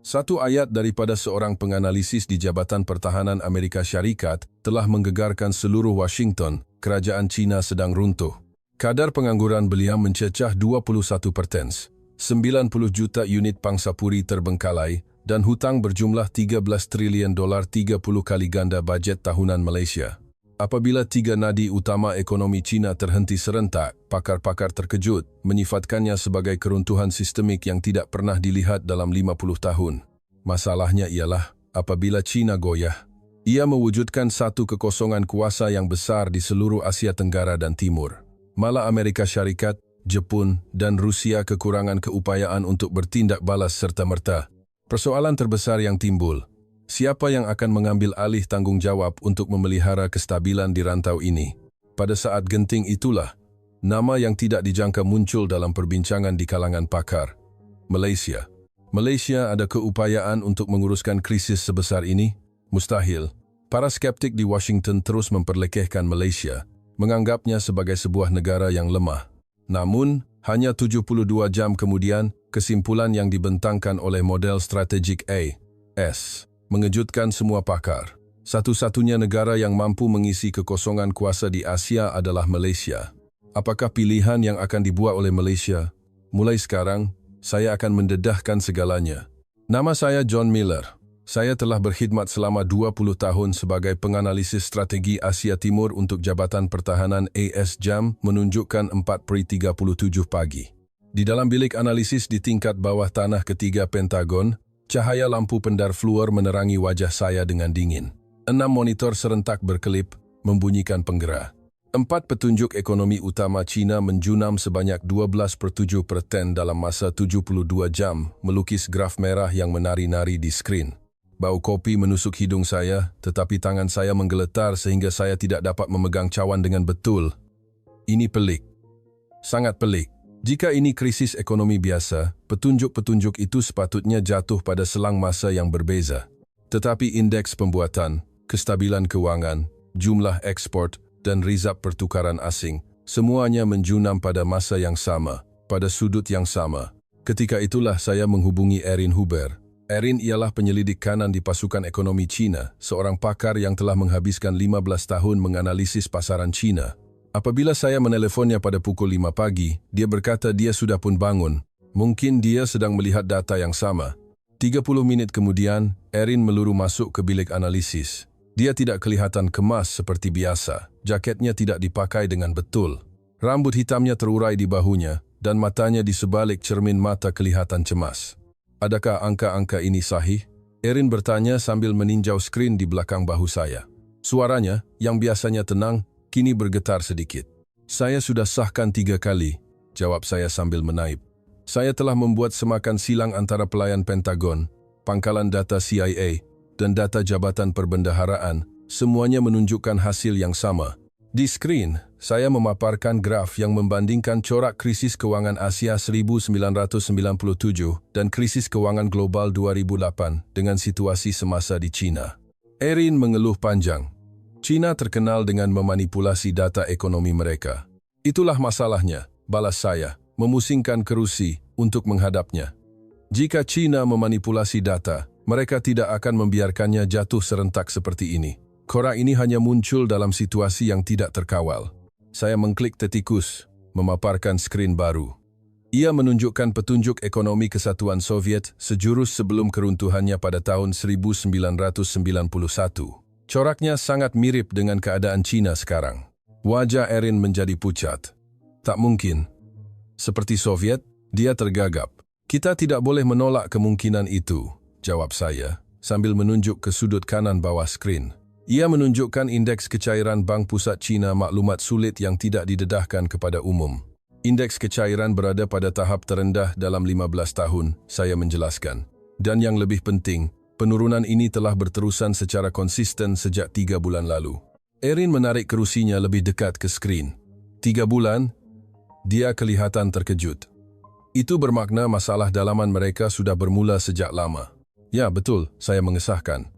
Satu ayat daripada seorang penganalisis di Jabatan Pertahanan Amerika Syarikat telah menggegarkan seluruh Washington. Kerajaan China sedang runtuh. Kadar pengangguran belia mencecah 21%, 90 juta unit pangsa puri terbengkalai, dan hutang berjumlah 13 triliun dolar, 30 kali ganda bajet tahunan Malaysia. Apabila tiga nadi utama ekonomi China terhenti serentak, pakar-pakar terkejut, menyifatkannya sebagai keruntuhan sistemik yang tidak pernah dilihat dalam 50 tahun. Masalahnya ialah, apabila China goyah, ia mewujudkan satu kekosongan kuasa yang besar di seluruh Asia Tenggara dan Timur. Malah Amerika Syarikat, Jepun, dan Rusia kekurangan keupayaan untuk bertindak balas serta-merta. Persoalan terbesar yang timbul, siapa yang akan mengambil alih tanggungjawab untuk memelihara kestabilan di rantau ini? Pada saat genting itulah, nama yang tidak dijangka muncul dalam perbincangan di kalangan pakar. Malaysia. Malaysia ada keupayaan untuk menguruskan krisis sebesar ini? Mustahil. Para skeptik di Washington terus memperlekehkan Malaysia, menganggapnya sebagai sebuah negara yang lemah. Namun, hanya 72 jam kemudian, kesimpulan yang dibentangkan oleh model strategik AS mengejutkan semua pakar. Satu-satunya negara yang mampu mengisi kekosongan kuasa di Asia adalah Malaysia. Apakah pilihan yang akan dibuat oleh Malaysia? Mulai sekarang, saya akan mendedahkan segalanya. Nama saya John Miller. Saya telah berkhidmat selama 20 tahun sebagai penganalisis strategi Asia Timur untuk Jabatan Pertahanan AS. Jam menunjukkan 4:37 pagi. Di dalam bilik analisis di tingkat bawah tanah ketiga Pentagon, cahaya lampu pendar fluor menerangi wajah saya dengan dingin. 6 monitor serentak berkelip, membunyikan penggera. 4 petunjuk ekonomi utama China menjunam sebanyak 12/7% dalam masa 72 jam, melukis graf merah yang menari-nari di skrin. Bau kopi menusuk hidung saya, tetapi tangan saya menggeletar sehingga saya tidak dapat memegang cawan dengan betul. Ini pelik. Sangat pelik. Jika ini krisis ekonomi biasa, petunjuk-petunjuk itu sepatutnya jatuh pada selang masa yang berbeza. Tetapi indeks pembuatan, kestabilan keuangan, jumlah ekspor, dan rizab pertukaran asing, semuanya menjunam pada masa yang sama, pada sudut yang sama. Ketika itulah saya menghubungi Erin Huber. Erin ialah penyelidik kanan di pasukan ekonomi China, seorang pakar yang telah menghabiskan 15 tahun menganalisis pasaran China. Apabila saya meneleponnya pada pukul 5 pagi, dia berkata dia sudah pun bangun. Mungkin dia sedang melihat data yang sama. 30 menit kemudian, Erin meluru masuk ke bilik analisis. Dia tidak kelihatan kemas seperti biasa. Jaketnya tidak dipakai dengan betul. Rambut hitamnya terurai di bahunya, dan matanya di sebalik cermin mata kelihatan cemas. Adakah angka-angka ini sahih? Erin bertanya sambil meninjau skrin di belakang bahu saya. Suaranya, yang biasanya tenang, kini bergetar sedikit. Saya sudah sahkan 3 kali, jawab saya sambil menaip. Saya telah membuat semakan silang antara pelayan Pentagon, pangkalan data CIA, dan data Jabatan Perbendaharaan, semuanya menunjukkan hasil yang sama. Di skrin, saya memaparkan graf yang membandingkan corak krisis keuangan Asia 1997 dan krisis keuangan global 2008 dengan situasi semasa di China. Erin mengeluh panjang. China terkenal dengan memanipulasi data ekonomi mereka. Itulah masalahnya, balas saya, memusingkan kerusi untuk menghadapnya. Jika China memanipulasi data, mereka tidak akan membiarkannya jatuh serentak seperti ini. Korak ini hanya muncul dalam situasi yang tidak terkawal. Saya mengklik tetikus, memaparkan skrin baru. Ia menunjukkan petunjuk ekonomi Kesatuan Soviet sejurus sebelum keruntuhannya pada tahun 1991. Coraknya sangat mirip dengan keadaan China sekarang. Wajah Erin menjadi pucat. Tak mungkin. Seperti Soviet, dia tergagap. Kita tidak boleh menolak kemungkinan itu, jawab saya, sambil menunjuk ke sudut kanan bawah skrin. Ia menunjukkan indeks kecairan Bank Pusat China, maklumat sulit yang tidak didedahkan kepada umum. Indeks kecairan berada pada tahap terendah dalam 15 tahun, saya menjelaskan. Dan yang lebih penting, penurunan ini telah berterusan secara konsisten sejak 3 bulan lalu. Erin menarik kerusinya lebih dekat ke skrin. 3 bulan? Dia kelihatan terkejut. Itu bermakna masalah dalaman mereka sudah bermula sejak lama. Ya, betul, saya mengesahkan.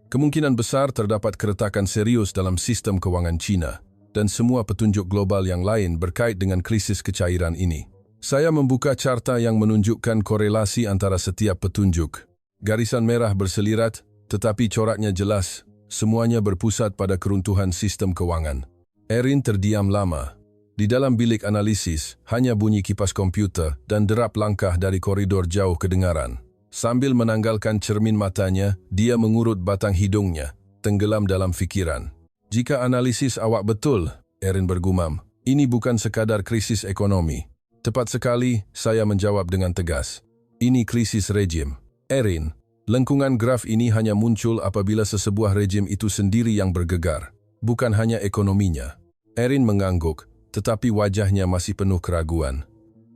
Kemungkinan besar terdapat keretakan serius dalam sistem keuangan China, dan semua petunjuk global yang lain berkait dengan krisis kecairan ini. Saya membuka carta yang menunjukkan korelasi antara setiap petunjuk. Garisan merah berselirat, tetapi coraknya jelas. Semuanya berpusat pada keruntuhan sistem kewangan. Erin terdiam lama. Di dalam bilik analisis, hanya bunyi kipas komputer dan derap langkah dari koridor jauh kedengaran. Sambil menanggalkan cermin matanya, dia mengurut batang hidungnya, tenggelam dalam fikiran. Jika analisis awak betul, Erin bergumam, ini bukan sekadar krisis ekonomi. Tepat sekali, saya menjawab dengan tegas. Ini krisis rejim. Erin, lengkungan graf ini hanya muncul apabila sesebuah rejim itu sendiri yang bergegar, bukan hanya ekonominya. Erin mengangguk, tetapi wajahnya masih penuh keraguan.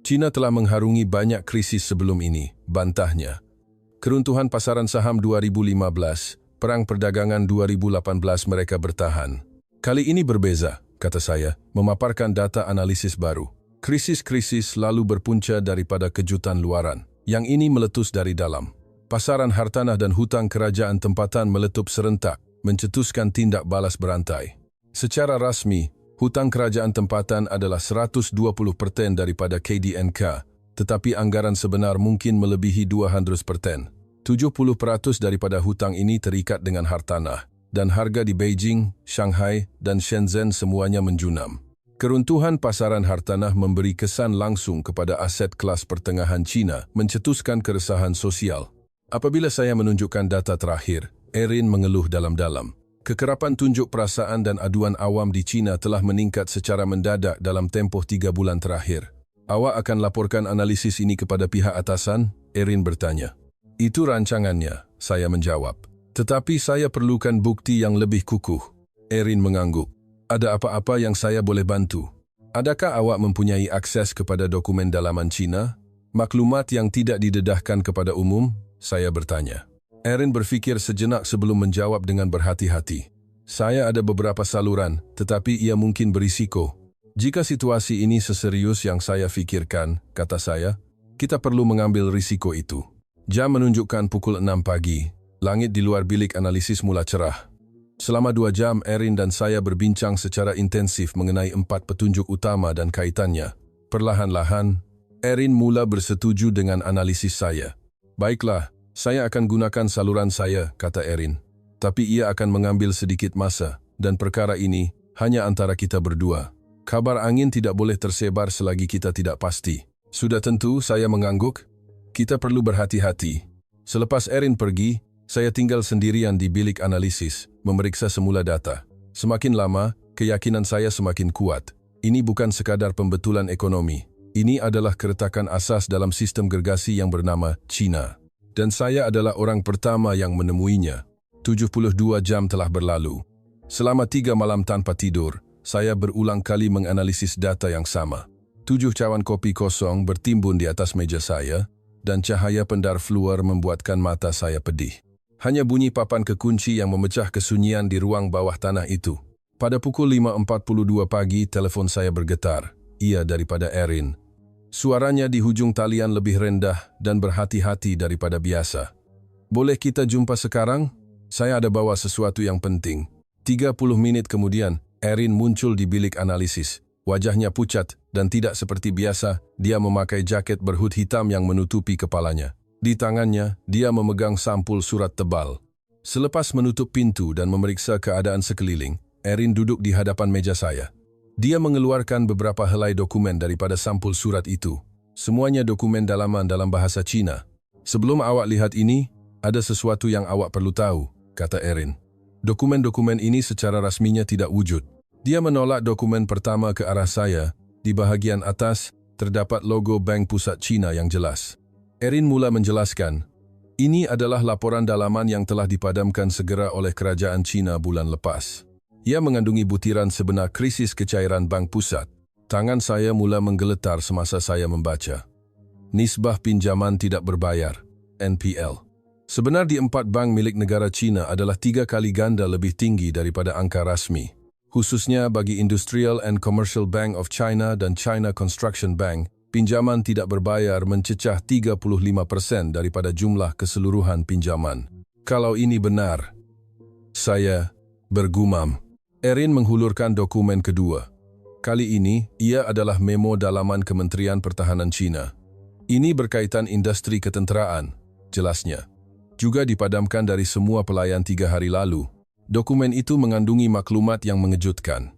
China telah mengharungi banyak krisis sebelum ini, bantahnya. Keruntuhan pasaran saham 2015, perang perdagangan 2018 mereka bertahan. Kali ini berbeza, kata saya, memaparkan data analisis baru. Krisis-krisis lalu berpunca daripada kejutan luaran. Yang ini meletus dari dalam. Pasaran hartanah dan hutang kerajaan tempatan meletup serentak, mencetuskan tindak balas berantai. Secara rasmi, hutang kerajaan tempatan adalah 120% daripada KDNK, tetapi anggaran sebenar mungkin melebihi 200%. 70% daripada hutang ini terikat dengan hartanah, dan harga di Beijing, Shanghai, dan Shenzhen semuanya menjunam. Keruntuhan pasaran hartanah memberi kesan langsung kepada aset kelas pertengahan China, mencetuskan keresahan sosial. Apabila saya menunjukkan data terakhir, Erin mengeluh dalam-dalam. Kekerapan tunjuk perasaan dan aduan awam di China telah meningkat secara mendadak dalam tempoh 3 bulan terakhir. Awak akan laporkan analisis ini kepada pihak atasan? Erin bertanya. Itu rancangannya, saya menjawab. Tetapi saya perlukan bukti yang lebih kukuh. Erin mengangguk. Ada apa-apa yang saya boleh bantu? Adakah awak mempunyai akses kepada dokumen dalaman China? Maklumat yang tidak didedahkan kepada umum? Saya bertanya. Erin berfikir sejenak sebelum menjawab dengan berhati-hati. Saya ada beberapa saluran, tetapi ia mungkin berisiko. Jika situasi ini seserius yang saya fikirkan, kata saya, kita perlu mengambil risiko itu. Jam menunjukkan pukul 6 pagi. Langit di luar bilik analisis mula cerah. Selama 2 jam, Erin dan saya berbincang secara intensif mengenai 4 petunjuk utama dan kaitannya. Perlahan-lahan, Erin mula bersetuju dengan analisis saya. Baiklah, saya akan gunakan saluran saya, kata Erin. Tapi ia akan mengambil sedikit masa, dan perkara ini hanya antara kita berdua. Kabar angin tidak boleh tersebar selagi kita tidak pasti. Sudah tentu, saya mengangguk. Kita perlu berhati-hati. Selepas Erin pergi, saya tinggal sendirian di bilik analisis, memeriksa semula data. Semakin lama, keyakinan saya semakin kuat. Ini bukan sekadar pembetulan ekonomi. Ini adalah keretakan asas dalam sistem gergasi yang bernama China. Dan saya adalah orang pertama yang menemuinya. 72 jam telah berlalu. Selama 3 malam tanpa tidur, saya berulang kali menganalisis data yang sama. 7 cawan kopi kosong bertimbun di atas meja saya, dan cahaya pendar fluor membuatkan mata saya pedih. Hanya bunyi papan kekunci yang memecah kesunyian di ruang bawah tanah itu. Pada pukul 5.42 pagi, telepon saya bergetar. Ia daripada Erin. Suaranya di hujung talian lebih rendah dan berhati-hati daripada biasa. Boleh kita jumpa sekarang? Saya ada bawa sesuatu yang penting. 30 menit kemudian, Erin muncul di bilik analisis. Wajahnya pucat dan tidak seperti biasa, dia memakai jaket berhut hitam yang menutupi kepalanya. Di tangannya, dia memegang sampul surat tebal. Selepas menutup pintu dan memeriksa keadaan sekeliling, Erin duduk di hadapan meja saya. Dia mengeluarkan beberapa helai dokumen daripada sampul surat itu. Semuanya dokumen dalaman dalam bahasa Cina. Sebelum awak lihat ini, ada sesuatu yang awak perlu tahu, kata Erin. Dokumen-dokumen ini secara rasminya tidak wujud. Dia menolak dokumen pertama ke arah saya. Di bahagian atas, terdapat logo Bank Pusat China yang jelas. Erin mula menjelaskan, ini adalah laporan dalaman yang telah dipadamkan segera oleh kerajaan China bulan lepas. Ia mengandungi butiran sebenar krisis kecairan Bank Pusat. Tangan saya mula menggeletar semasa saya membaca. Nisbah pinjaman tidak berbayar, NPL. Sebenar di 4 bank milik negara China adalah 3 kali ganda lebih tinggi daripada angka rasmi. Khususnya bagi Industrial and Commercial Bank of China dan China Construction Bank, pinjaman tidak berbayar mencecah 35% daripada jumlah keseluruhan pinjaman. Kalau ini benar, saya bergumam. Erin menghulurkan dokumen kedua. Kali ini, ia adalah memo dalaman Kementerian Pertahanan China. Ini berkaitan industri ketenteraan, jelasnya. juga dipadamkan dari semua pelayan 3 hari lalu. Dokumen itu mengandungi maklumat yang mengejutkan.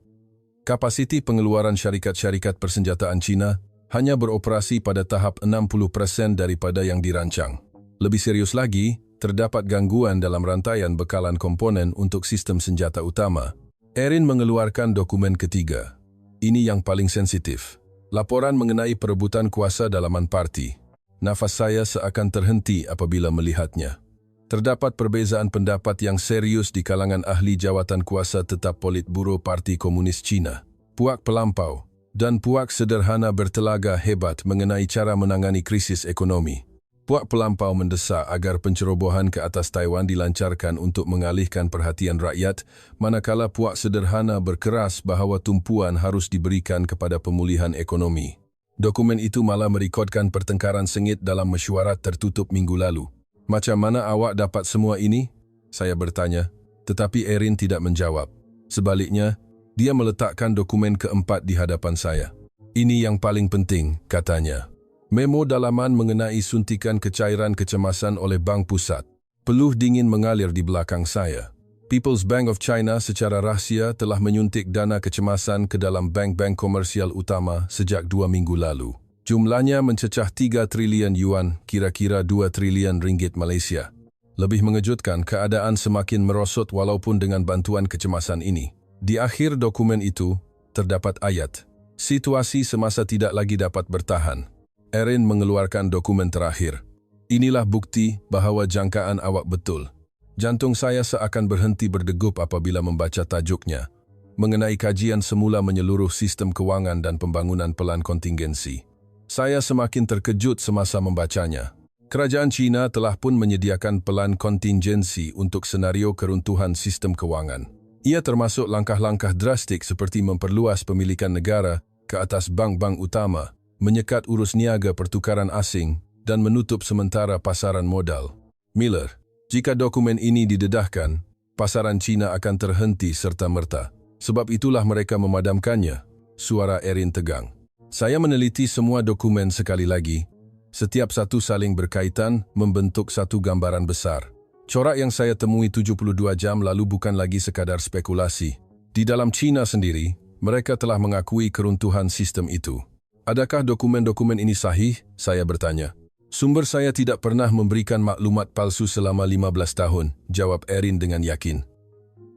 Kapasiti pengeluaran syarikat-syarikat persenjataan China hanya beroperasi pada tahap 60% daripada yang dirancang. Lebih serius lagi, terdapat gangguan dalam rantaian bekalan komponen untuk sistem senjata utama. Erin mengeluarkan dokumen ketiga. Ini yang paling sensitif. Laporan mengenai perebutan kuasa dalaman parti. Nafas saya seakan terhenti apabila melihatnya. Terdapat perbezaan pendapat yang serius di kalangan ahli jawatan kuasa tetap Politburo Parti Komunis Cina. Puak pelampau dan puak sederhana bertelaga hebat mengenai cara menangani krisis ekonomi. Puak pelampau mendesak agar pencerobohan ke atas Taiwan dilancarkan untuk mengalihkan perhatian rakyat, manakala puak sederhana berkeras bahawa tumpuan harus diberikan kepada pemulihan ekonomi. Dokumen itu malah merekodkan pertengkaran sengit dalam mesyuarat tertutup minggu lalu. Macam mana awak dapat semua ini? Saya bertanya, tetapi Erin tidak menjawab. Sebaliknya, dia meletakkan dokumen keempat di hadapan saya. Ini yang paling penting, katanya. Memo dalaman mengenai suntikan kecairan kecemasan oleh Bank Pusat. Peluh dingin mengalir di belakang saya. People's Bank of China secara rahsia telah menyuntik dana kecemasan ke dalam bank-bank komersial utama sejak 2 minggu lalu. Jumlahnya mencecah 3 triliun yuan, kira-kira 2 triliun ringgit Malaysia. Lebih mengejutkan, keadaan semakin merosot walaupun dengan bantuan kecemasan ini. Di akhir dokumen itu, terdapat ayat, situasi semasa tidak lagi dapat bertahan. Erin mengeluarkan dokumen terakhir. Inilah bukti bahawa jangkaan awak betul. Jantung saya seakan berhenti berdegup apabila membaca tajuknya. Mengenai kajian semula menyeluruh sistem kewangan dan pembangunan pelan kontingensi. Saya semakin terkejut semasa membacanya. Kerajaan China telah pun menyediakan pelan kontingensi untuk senario keruntuhan sistem kewangan. Ia termasuk langkah-langkah drastik seperti memperluas pemilikan negara ke atas bank-bank utama, menyekat urus niaga pertukaran asing, dan menutup sementara pasaran modal. Miller, jika dokumen ini didedahkan, pasaran China akan terhenti serta-merta. Sebab itulah mereka memadamkannya. Suara Erin tegang. Saya meneliti semua dokumen sekali lagi. Setiap satu saling berkaitan, membentuk satu gambaran besar. Corak yang saya temui 72 jam lalu bukan lagi sekadar spekulasi. Di dalam China sendiri, mereka telah mengakui keruntuhan sistem itu. Adakah dokumen-dokumen ini sahih? Saya bertanya. Sumber saya tidak pernah memberikan maklumat palsu selama 15 tahun, jawab Erin dengan yakin.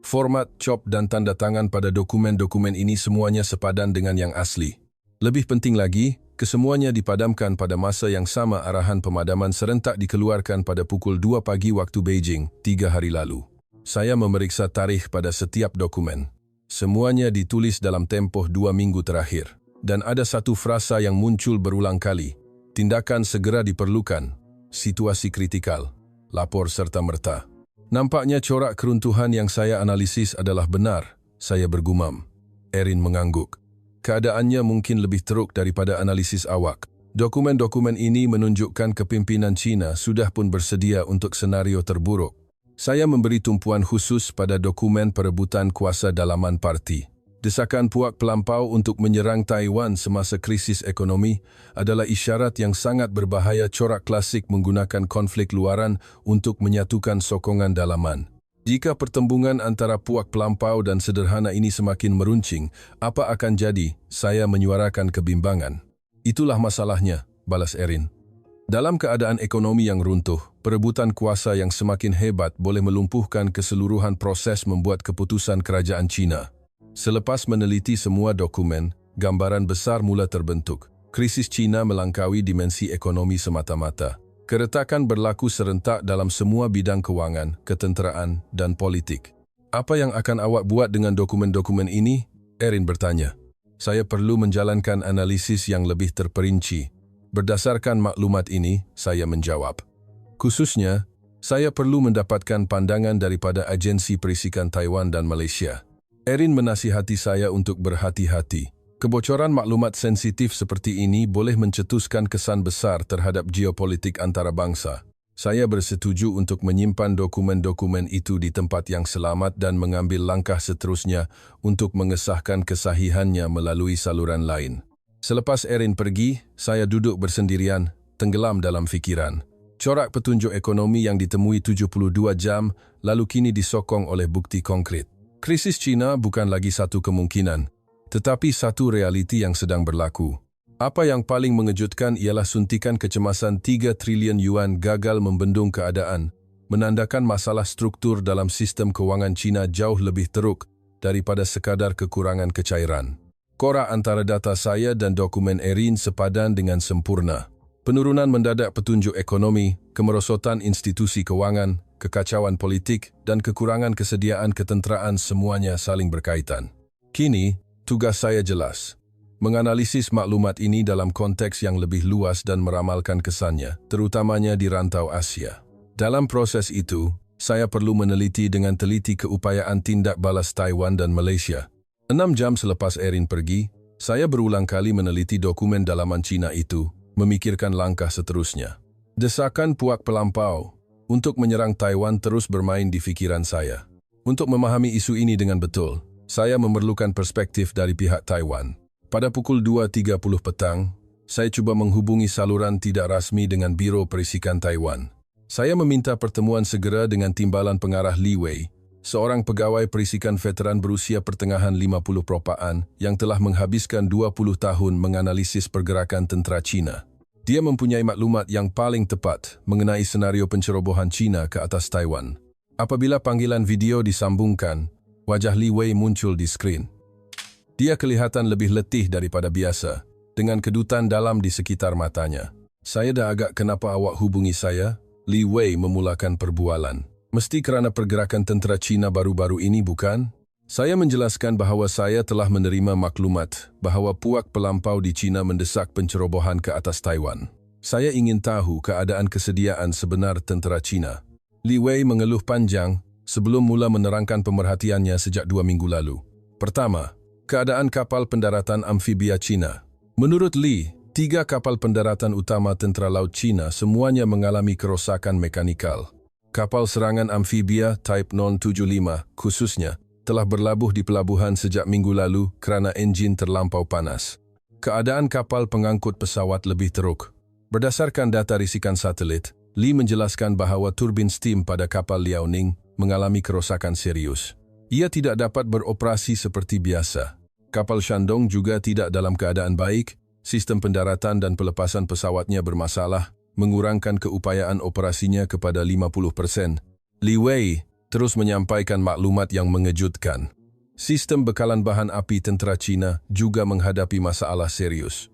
Format, cop dan tanda tangan pada dokumen-dokumen ini semuanya sepadan dengan yang asli. Lebih penting lagi, kesemuanya dipadamkan pada masa yang sama. Arahan pemadaman serentak dikeluarkan pada pukul 2 pagi waktu Beijing, 3 hari lalu. Saya memeriksa tarikh pada setiap dokumen. Semuanya ditulis dalam tempoh 2 minggu terakhir. Dan ada satu frasa yang muncul berulang kali. Tindakan segera diperlukan. Situasi kritikal. Lapor serta-merta. Nampaknya corak keruntuhan yang saya analisis adalah benar. Saya bergumam. Erin mengangguk. Keadaannya mungkin lebih teruk daripada analisis awak. Dokumen-dokumen ini menunjukkan kepimpinan China sudah pun bersedia untuk senario terburuk. Saya memberi tumpuan khusus pada dokumen perebutan kuasa dalaman parti. Desakan puak pelampau untuk menyerang Taiwan semasa krisis ekonomi adalah isyarat yang sangat berbahaya. Corak klasik menggunakan konflik luaran untuk menyatukan sokongan dalaman. Jika pertembungan antara puak pelampau dan sederhana ini semakin meruncing, apa akan jadi? Saya menyuarakan kebimbangan. Itulah masalahnya, balas Erin. Dalam keadaan ekonomi yang runtuh, perebutan kuasa yang semakin hebat boleh melumpuhkan keseluruhan proses membuat keputusan kerajaan China. Selepas meneliti semua dokumen, gambaran besar mula terbentuk. Krisis China melangkaui dimensi ekonomi semata-mata. Keretakan berlaku serentak dalam semua bidang kewangan, ketenteraan, dan politik. Apa yang akan awak buat dengan dokumen-dokumen ini? Erin bertanya. Saya perlu menjalankan analisis yang lebih terperinci. Berdasarkan maklumat ini, saya menjawab. Khususnya, saya perlu mendapatkan pandangan daripada agensi perisikan Taiwan dan Malaysia. Erin menasihati saya untuk berhati-hati. Kebocoran maklumat sensitif seperti ini boleh mencetuskan kesan besar terhadap geopolitik antarabangsa. Saya bersetuju untuk menyimpan dokumen-dokumen itu di tempat yang selamat dan mengambil langkah seterusnya untuk mengesahkan kesahihannya melalui saluran lain. Selepas Erin pergi, saya duduk bersendirian, tenggelam dalam fikiran. Corak petunjuk ekonomi yang ditemui 72 jam lalu kini disokong oleh bukti konkret. Krisis China bukan lagi satu kemungkinan, tetapi satu realiti yang sedang berlaku. Apa yang paling mengejutkan ialah suntikan kecemasan 3 triliun yuan gagal membendung keadaan, menandakan masalah struktur dalam sistem kewangan China jauh lebih teruk daripada sekadar kekurangan kecairan. Korak antara data saya dan dokumen Erin sepadan dengan sempurna. Penurunan mendadak petunjuk ekonomi, kemerosotan institusi kewangan, kekacauan politik, dan kekurangan kesediaan ketenteraan semuanya saling berkaitan. Kini, tugas saya jelas. Menganalisis maklumat ini dalam konteks yang lebih luas dan meramalkan kesannya, terutamanya di rantau Asia. Dalam proses itu, saya perlu meneliti dengan teliti keupayaan tindak balas Taiwan dan Malaysia. 6 jam selepas Erin pergi, saya berulang kali meneliti dokumen dalaman Cina itu, memikirkan langkah seterusnya. Desakan puak pelampau untuk menyerang Taiwan terus bermain di fikiran saya. Untuk memahami isu ini dengan betul, saya memerlukan perspektif dari pihak Taiwan. Pada pukul 2.30 petang, saya cuba menghubungi saluran tidak rasmi dengan Biro Perisikan Taiwan. Saya meminta pertemuan segera dengan timbalan pengarah Li Wei, seorang pegawai perisikan veteran berusia pertengahan 50 propaan yang telah menghabiskan 20 tahun menganalisis pergerakan tentera China. Dia mempunyai maklumat yang paling tepat mengenai senario pencerobohan China ke atas Taiwan. Apabila panggilan video disambungkan, wajah Li Wei muncul di skrin. Dia kelihatan lebih letih daripada biasa, dengan kedutan dalam di sekitar matanya. Saya dah agak kenapa awak hubungi saya? Li Wei memulakan perbualan. Mesti kerana pergerakan tentera China baru-baru ini, bukan? Saya menjelaskan bahawa saya telah menerima maklumat bahawa puak pelampau di China mendesak pencerobohan ke atas Taiwan. Saya ingin tahu keadaan kesediaan sebenar tentera China. Li Wei mengeluh panjang sebelum mula menerangkan pemerhatiannya sejak 2 minggu lalu. Pertama, keadaan kapal pendaratan amfibia China. Menurut Li, 3 kapal pendaratan utama tentera laut China semuanya mengalami kerosakan mekanikal. Kapal serangan amfibia Type 075 khususnya telah berlabuh di pelabuhan sejak minggu lalu kerana enjin terlampau panas. Keadaan kapal pengangkut pesawat lebih teruk. Berdasarkan data risikan satelit, Li menjelaskan bahawa turbin steam pada kapal Liaoning mengalami kerosakan serius. Ia tidak dapat beroperasi seperti biasa. Kapal Shandong juga tidak dalam keadaan baik, sistem pendaratan dan pelepasan pesawatnya bermasalah, mengurangkan keupayaan operasinya kepada 50%. Li Wei terus menyampaikan maklumat yang mengejutkan. Sistem bekalan bahan api tentera China juga menghadapi masalah serius.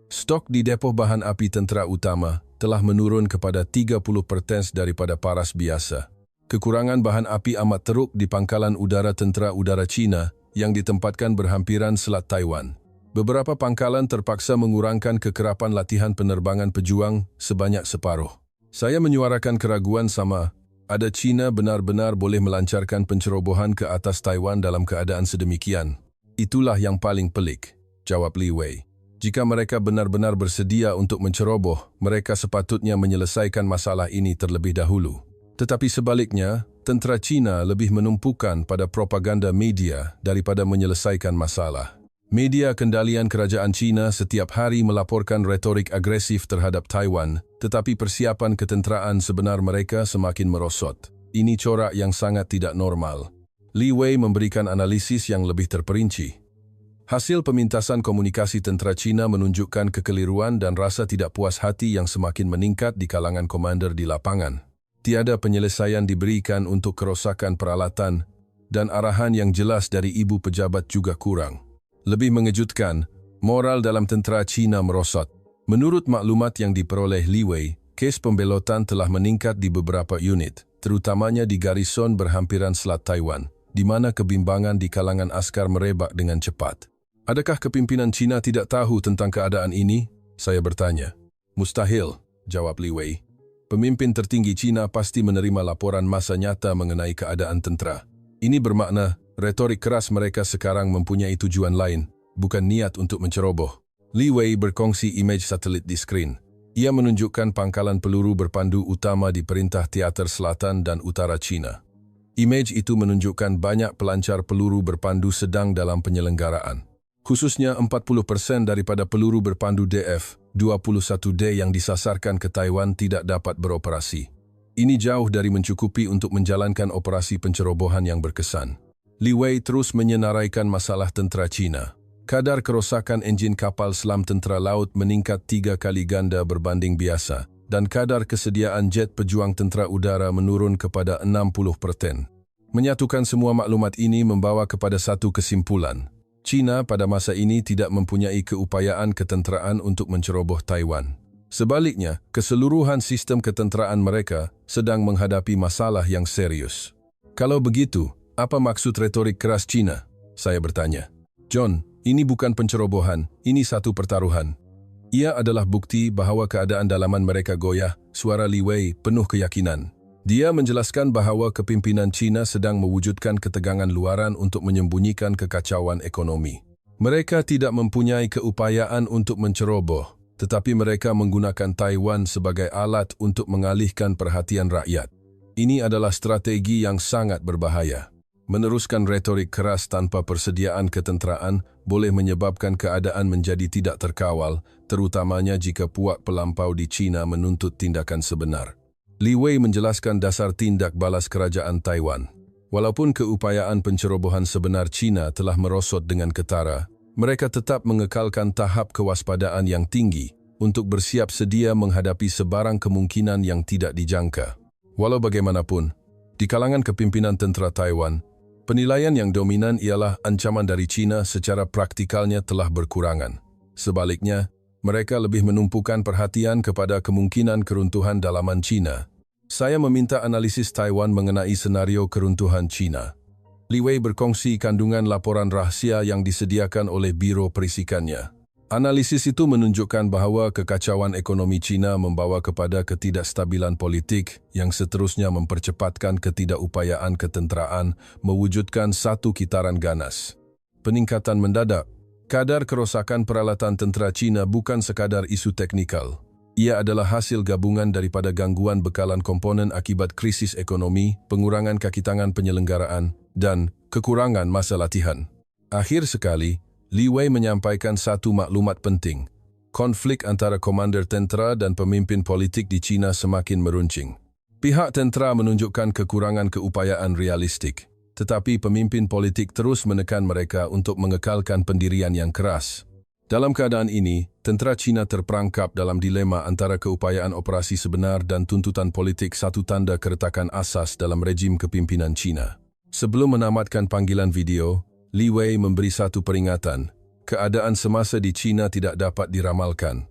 Stok di depo bahan api tentera utama telah menurun kepada 30% daripada paras biasa. Kekurangan bahan api amat teruk di pangkalan udara tentera udara China yang ditempatkan berhampiran Selat Taiwan. Beberapa pangkalan terpaksa mengurangkan kekerapan latihan penerbangan pejuang sebanyak separuh. Saya menyuarakan keraguan sama ada China benar-benar boleh melancarkan pencerobohan ke atas Taiwan dalam keadaan sedemikian. Itulah yang paling pelik, jawab Li Wei. Jika mereka benar-benar bersedia untuk menceroboh, mereka sepatutnya menyelesaikan masalah ini terlebih dahulu. Tetapi sebaliknya, tentera China lebih menumpukan pada propaganda media daripada menyelesaikan masalah. Media kendalian kerajaan China setiap hari melaporkan retorik agresif terhadap Taiwan, tetapi persiapan ketenteraan sebenar mereka semakin merosot. Ini corak yang sangat tidak normal. Li Wei memberikan analisis yang lebih terperinci. Hasil pemintasan komunikasi tentera China menunjukkan kekeliruan dan rasa tidak puas hati yang semakin meningkat di kalangan komander di lapangan. Tiada penyelesaian diberikan untuk kerosakan peralatan dan arahan yang jelas dari ibu pejabat juga kurang. Lebih mengejutkan, moral dalam tentera China merosot. Menurut maklumat yang diperoleh Li Wei, kes pembelotan telah meningkat di beberapa unit, terutamanya di garison berhampiran Selat Taiwan, di mana kebimbangan di kalangan askar merebak dengan cepat. Adakah kepimpinan China tidak tahu tentang keadaan ini? Saya bertanya. Mustahil, jawab Li Wei. Pemimpin tertinggi China pasti menerima laporan masa nyata mengenai keadaan tentera. Ini bermakna retorik keras mereka sekarang mempunyai tujuan lain, bukan niat untuk menceroboh. Li Wei berkongsi imej satelit di skrin. Ia menunjukkan pangkalan peluru berpandu utama di Perintah Teater Selatan dan Utara China. Imej itu menunjukkan banyak pelancar peluru berpandu sedang dalam penyelenggaraan. khususnya 40% daripada peluru berpandu DF-21D yang disasarkan ke Taiwan tidak dapat beroperasi. Ini jauh dari mencukupi untuk menjalankan operasi pencerobohan yang berkesan. Li Wei terus menyenaraikan masalah tentera China. Kadar kerosakan enjin kapal selam tentera laut meningkat 3 kali ganda berbanding biasa, dan kadar kesediaan jet pejuang tentera udara menurun kepada 60%. Menyatukan semua maklumat ini membawa kepada satu kesimpulan. China pada masa ini tidak mempunyai keupayaan ketenteraan untuk menceroboh Taiwan. Sebaliknya, keseluruhan sistem ketenteraan mereka sedang menghadapi masalah yang serius. Kalau begitu, apa maksud retorik keras China? Saya bertanya. John, ini bukan pencerobohan, ini satu pertaruhan. Ia adalah bukti bahwa keadaan dalaman mereka goyah, suara Li Wei penuh keyakinan. Dia menjelaskan bahwa kepimpinan China sedang mewujudkan ketegangan luaran untuk menyembunyikan kekacauan ekonomi. Mereka tidak mempunyai keupayaan untuk menceroboh, tetapi mereka menggunakan Taiwan sebagai alat untuk mengalihkan perhatian rakyat. Ini adalah strategi yang sangat berbahaya. Meneruskan retorik keras tanpa persediaan ketenteraan boleh menyebabkan keadaan menjadi tidak terkawal, terutamanya jika puak pelampau di China menuntut tindakan sebenar. Li Wei menjelaskan dasar tindak balas kerajaan Taiwan. Walaupun keupayaan pencerobohan sebenar China telah merosot dengan ketara, mereka tetap mengekalkan tahap kewaspadaan yang tinggi untuk bersiap sedia menghadapi sebarang kemungkinan yang tidak dijangka. Walau bagaimanapun, di kalangan kepimpinan tentera Taiwan, penilaian yang dominan ialah ancaman dari China secara praktikalnya telah berkurangan. Sebaliknya, mereka lebih menumpukan perhatian kepada kemungkinan keruntuhan dalaman China. Saya meminta analisis Taiwan mengenai senario keruntuhan China. Li Wei berkongsi kandungan laporan rahasia yang disediakan oleh Biro Perisikannya. Analisis itu menunjukkan bahwa kekacauan ekonomi China membawa kepada ketidakstabilan politik yang seterusnya mempercepatkan ketidakupayaan ketenteraan mewujudkan satu kitaran ganas. Peningkatan mendadak. Kadar kerosakan peralatan tentera China bukan sekadar isu teknikal. Ia adalah hasil gabungan daripada gangguan bekalan komponen akibat krisis ekonomi, pengurangan kaki tangan penyelenggaraan, dan kekurangan masa latihan. Akhir sekali, Li Wei menyampaikan satu maklumat penting. Konflik antara komander tentera dan pemimpin politik di China semakin meruncing. Pihak tentera menunjukkan kekurangan keupayaan realistik, tetapi pemimpin politik terus menekan mereka untuk mengekalkan pendirian yang keras. Dalam keadaan ini, tentera China terperangkap dalam dilema antara keupayaan operasi sebenar dan tuntutan politik, satu tanda keretakan asas dalam rejim kepimpinan China. Sebelum menamatkan panggilan video, Li Wei memberi satu peringatan. Keadaan semasa di China tidak dapat diramalkan.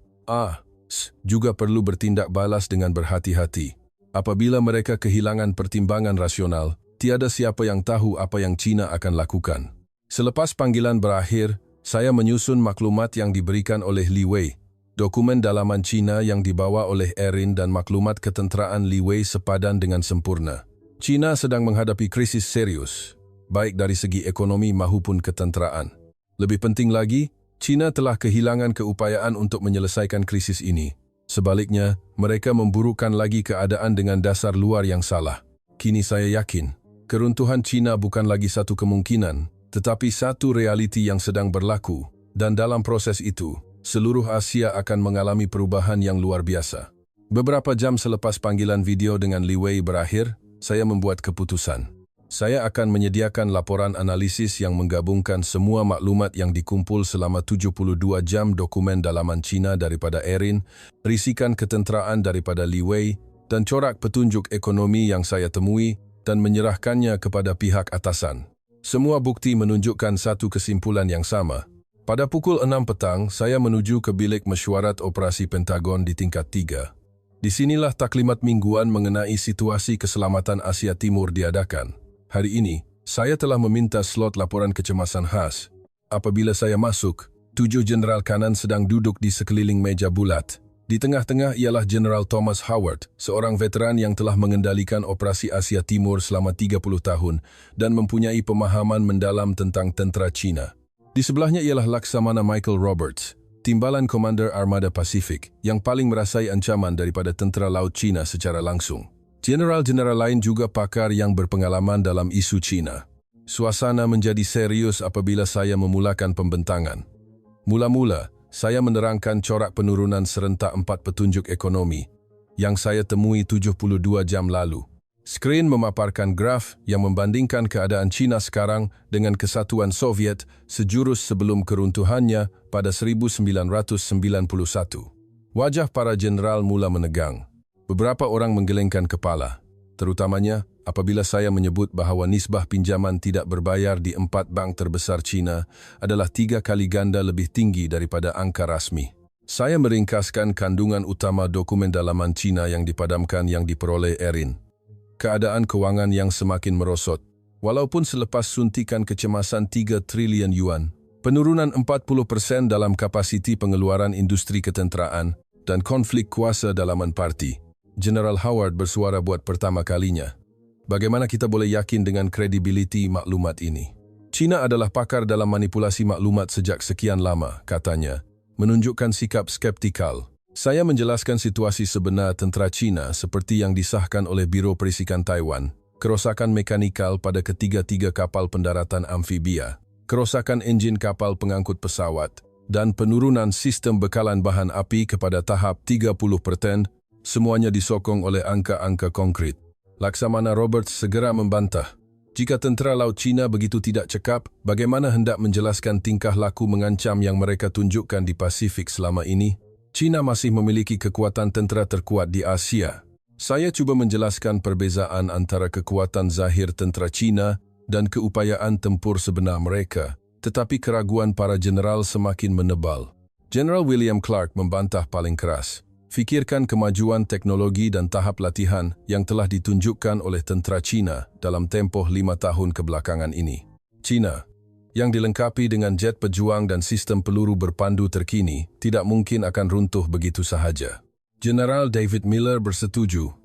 Juga perlu bertindak balas dengan berhati-hati. Apabila mereka kehilangan pertimbangan rasional, tiada siapa yang tahu apa yang China akan lakukan. Selepas panggilan berakhir, saya menyusun maklumat yang diberikan oleh Li Wei. Dokumen dalaman China yang dibawa oleh Erin dan maklumat ketenteraan Li Wei sepadan dengan sempurna. China sedang menghadapi krisis serius, baik dari segi ekonomi maupun ketenteraan. Lebih penting lagi, China telah kehilangan keupayaan untuk menyelesaikan krisis ini. Sebaliknya, mereka memburukkan lagi keadaan dengan dasar luar yang salah. Kini saya yakin, keruntuhan China bukan lagi satu kemungkinan, tetapi satu realiti yang sedang berlaku, dan dalam proses itu, seluruh Asia akan mengalami perubahan yang luar biasa. Beberapa jam selepas panggilan video dengan Li Wei berakhir, saya membuat keputusan. Saya akan menyediakan laporan analisis yang menggabungkan semua maklumat yang dikumpul selama 72 jam, dokumen dalaman China daripada Erin, risikan ketenteraan daripada Li Wei, dan corak petunjuk ekonomi yang saya temui, dan menyerahkannya kepada pihak atasan. Semua bukti menunjukkan satu kesimpulan yang sama. Pada pukul 6 petang, saya menuju ke bilik mesyuarat operasi Pentagon di tingkat 3. Di sinilah taklimat mingguan mengenai situasi keselamatan Asia Timur diadakan. Hari ini, saya telah meminta slot laporan kecemasan khas. Apabila saya masuk, 7 jeneral kanan sedang duduk di sekeliling meja bulat. Di tengah-tengah ialah General Thomas Howard, seorang veteran yang telah mengendalikan operasi Asia Timur selama 30 tahun dan mempunyai pemahaman mendalam tentang tentera China. Di sebelahnya ialah Laksamana Michael Roberts, timbalan Komander Armada Pasifik, yang paling merasai ancaman daripada tentera laut China secara langsung. General-general lain juga pakar yang berpengalaman dalam isu China. Suasana menjadi serius apabila saya memulakan pembentangan. Mula-mula, saya menerangkan corak penurunan serentak 4 petunjuk ekonomi yang saya temui 72 jam lalu. Skrin memaparkan graf yang membandingkan keadaan China sekarang dengan kesatuan Soviet sejurus sebelum keruntuhannya pada 1991. Wajah para jeneral mula menegang. Beberapa orang menggelengkan kepala, terutamanya apabila saya menyebut bahawa nisbah pinjaman tidak berbayar di 4 bank terbesar China adalah 3 kali ganda lebih tinggi daripada angka rasmi. Saya meringkaskan kandungan utama dokumen dalaman China yang dipadamkan yang diperoleh Erin. Keadaan kewangan yang semakin merosot. Walaupun selepas suntikan kecemasan 3 triliun yuan, penurunan 40% dalam kapasiti pengeluaran industri ketenteraan dan konflik kuasa dalaman parti, General Howard bersuara buat pertama kalinya. Bagaimana kita boleh yakin dengan kredibiliti maklumat ini? China adalah pakar dalam manipulasi maklumat sejak sekian lama, katanya, menunjukkan sikap skeptikal. Saya menjelaskan situasi sebenar tentera China seperti yang disahkan oleh Biro Perisikan Taiwan, kerosakan mekanikal pada ketiga-tiga kapal pendaratan amfibia, kerosakan enjin kapal pengangkut pesawat, dan penurunan sistem bekalan bahan api kepada tahap 30%, semuanya disokong oleh angka-angka konkret. Laksamana Roberts segera membantah. Jika tentera Laut China begitu tidak cekap, bagaimana hendak menjelaskan tingkah laku mengancam yang mereka tunjukkan di Pasifik selama ini? China masih memiliki kekuatan tentera terkuat di Asia. Saya cuba menjelaskan perbezaan antara kekuatan zahir tentera China dan keupayaan tempur sebenar mereka, tetapi keraguan para jeneral semakin menebal. General William Clark membantah paling keras. Fikirkan kemajuan teknologi dan tahap latihan yang telah ditunjukkan oleh tentera China dalam tempoh 5 tahun kebelakangan ini. China, yang dilengkapi dengan jet pejuang dan sistem peluru berpandu terkini, tidak mungkin akan runtuh begitu sahaja. General David Miller bersetuju.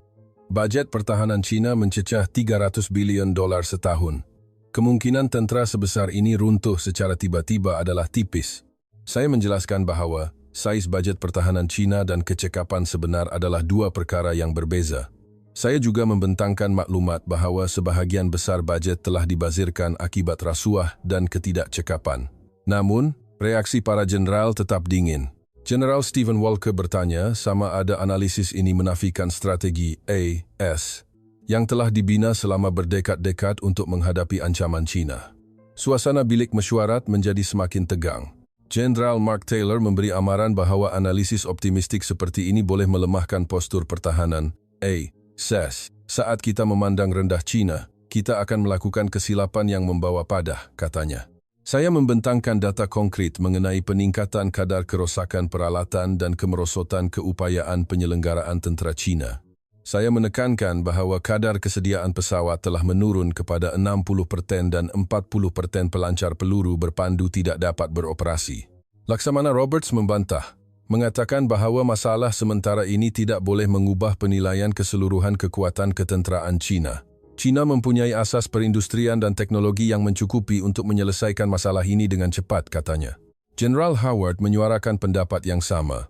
Bajet pertahanan China mencecah $300 bilion setahun. Kemungkinan tentera sebesar ini runtuh secara tiba-tiba adalah tipis. Saya menjelaskan bahawa saiz bajet pertahanan China dan kecekapan sebenar adalah 2 perkara yang berbeza. Saya juga membentangkan maklumat bahawa sebahagian besar bajet telah dibazirkan akibat rasuah dan ketidakcekapan. Namun, reaksi para jeneral tetap dingin. General Stephen Walker bertanya sama ada analisis ini menafikan strategi AS yang telah dibina selama berdekad-dekad untuk menghadapi ancaman China. Suasana bilik mesyuarat menjadi semakin tegang. Jenderal Mark Taylor memberi amaran bahawa analisis optimistik seperti ini boleh melemahkan postur pertahanan AS. Saat kita memandang rendah China, kita akan melakukan kesilapan yang membawa padah, katanya. Saya membentangkan data konkret mengenai peningkatan kadar kerosakan peralatan dan kemerosotan keupayaan penyelenggaraan tentera China. Saya menekankan bahawa kadar kesediaan pesawat telah menurun kepada 60% dan 40% pelancar peluru berpandu tidak dapat beroperasi. Laksamana Roberts membantah, mengatakan bahawa masalah sementara ini tidak boleh mengubah penilaian keseluruhan kekuatan ketenteraan China. China mempunyai asas perindustrian dan teknologi yang mencukupi untuk menyelesaikan masalah ini dengan cepat, katanya. General Howard menyuarakan pendapat yang sama.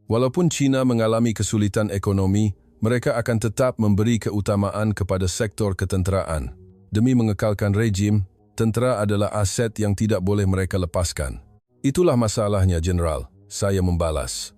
Walaupun China mengalami kesulitan ekonomi, mereka akan tetap memberi keutamaan kepada sektor ketenteraan. Demi mengekalkan rejim, tentera adalah aset yang tidak boleh mereka lepaskan. Itulah masalahnya, General. Saya membalas.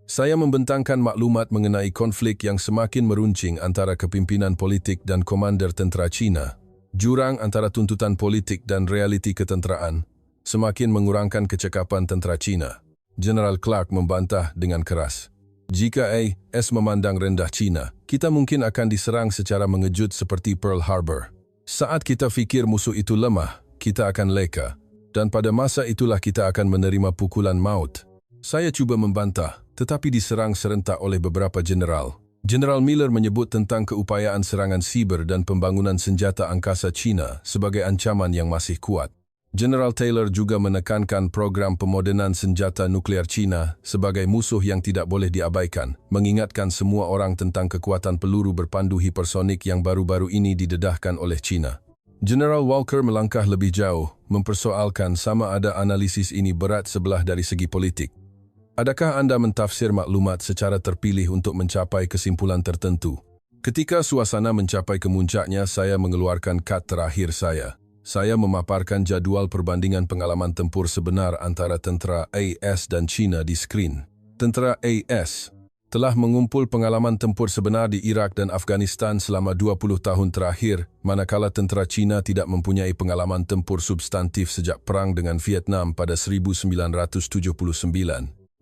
Saya membentangkan maklumat mengenai konflik yang semakin meruncing antara kepimpinan politik dan komander tentera China. Jurang antara tuntutan politik dan realiti ketenteraan semakin mengurangkan kecekapan tentera China. General Clark membantah dengan keras. Jika AS memandang rendah China, kita mungkin akan diserang secara mengejut seperti Pearl Harbor. Saat kita fikir musuh itu lemah, kita akan leka. Dan pada masa itulah kita akan menerima pukulan maut. Saya cuba membantah, tetapi diserang serentak oleh beberapa jeneral. General Miller menyebut tentang keupayaan serangan siber dan pembangunan senjata angkasa China sebagai ancaman yang masih kuat. General Taylor juga menekankan program pemodenan senjata nuklear China sebagai musuh yang tidak boleh diabaikan, mengingatkan semua orang tentang kekuatan peluru berpandu hipersonik yang baru-baru ini didedahkan oleh China. General Walker melangkah lebih jauh, mempersoalkan sama ada analisis ini berat sebelah dari segi politik. Adakah anda mentafsir maklumat secara terpilih untuk mencapai kesimpulan tertentu? Ketika suasana mencapai kemuncaknya, saya mengeluarkan kad terakhir saya. saya memaparkan jadual perbandingan pengalaman tempur sebenar antara tentera AS dan China di skrin. Tentera AS telah mengumpul pengalaman tempur sebenar di Iraq dan Afghanistan selama 20 tahun terakhir, manakala tentera China tidak mempunyai pengalaman tempur substantif sejak perang dengan Vietnam pada 1979.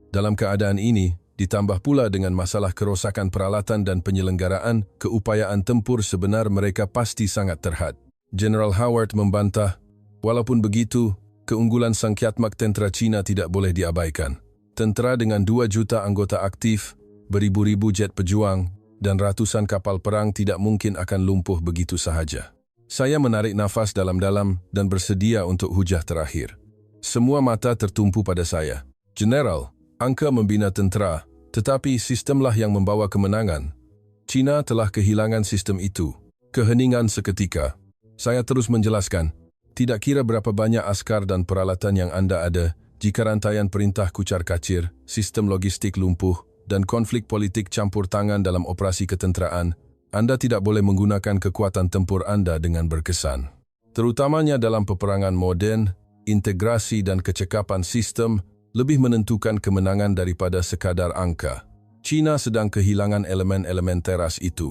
Dalam keadaan ini, ditambah pula dengan masalah kerosakan peralatan dan penyelenggaraan, keupayaan tempur sebenar mereka pasti sangat terhad. General Howard membantah, walaupun begitu, keunggulan Sang Kiatmak tentera China tidak boleh diabaikan. Tentera dengan 2 juta anggota aktif, beribu-ribu jet pejuang, dan ratusan kapal perang tidak mungkin akan lumpuh begitu sahaja. Saya menarik nafas dalam-dalam dan bersedia untuk hujah terakhir. Semua mata tertumpu pada saya. General, angka membina tentera, tetapi sistemlah yang membawa kemenangan. China telah kehilangan sistem itu. Keheningan seketika. Saya terus menjelaskan, tidak kira berapa banyak askar dan peralatan yang Anda ada, jika rantaian perintah kucar-kacir, sistem logistik lumpuh, dan konflik politik campur tangan dalam operasi ketenteraan, Anda tidak boleh menggunakan kekuatan tempur Anda dengan berkesan. Terutamanya dalam peperangan moden, integrasi dan kecekapan sistem lebih menentukan kemenangan daripada sekadar angka. China sedang kehilangan elemen-elemen teras itu.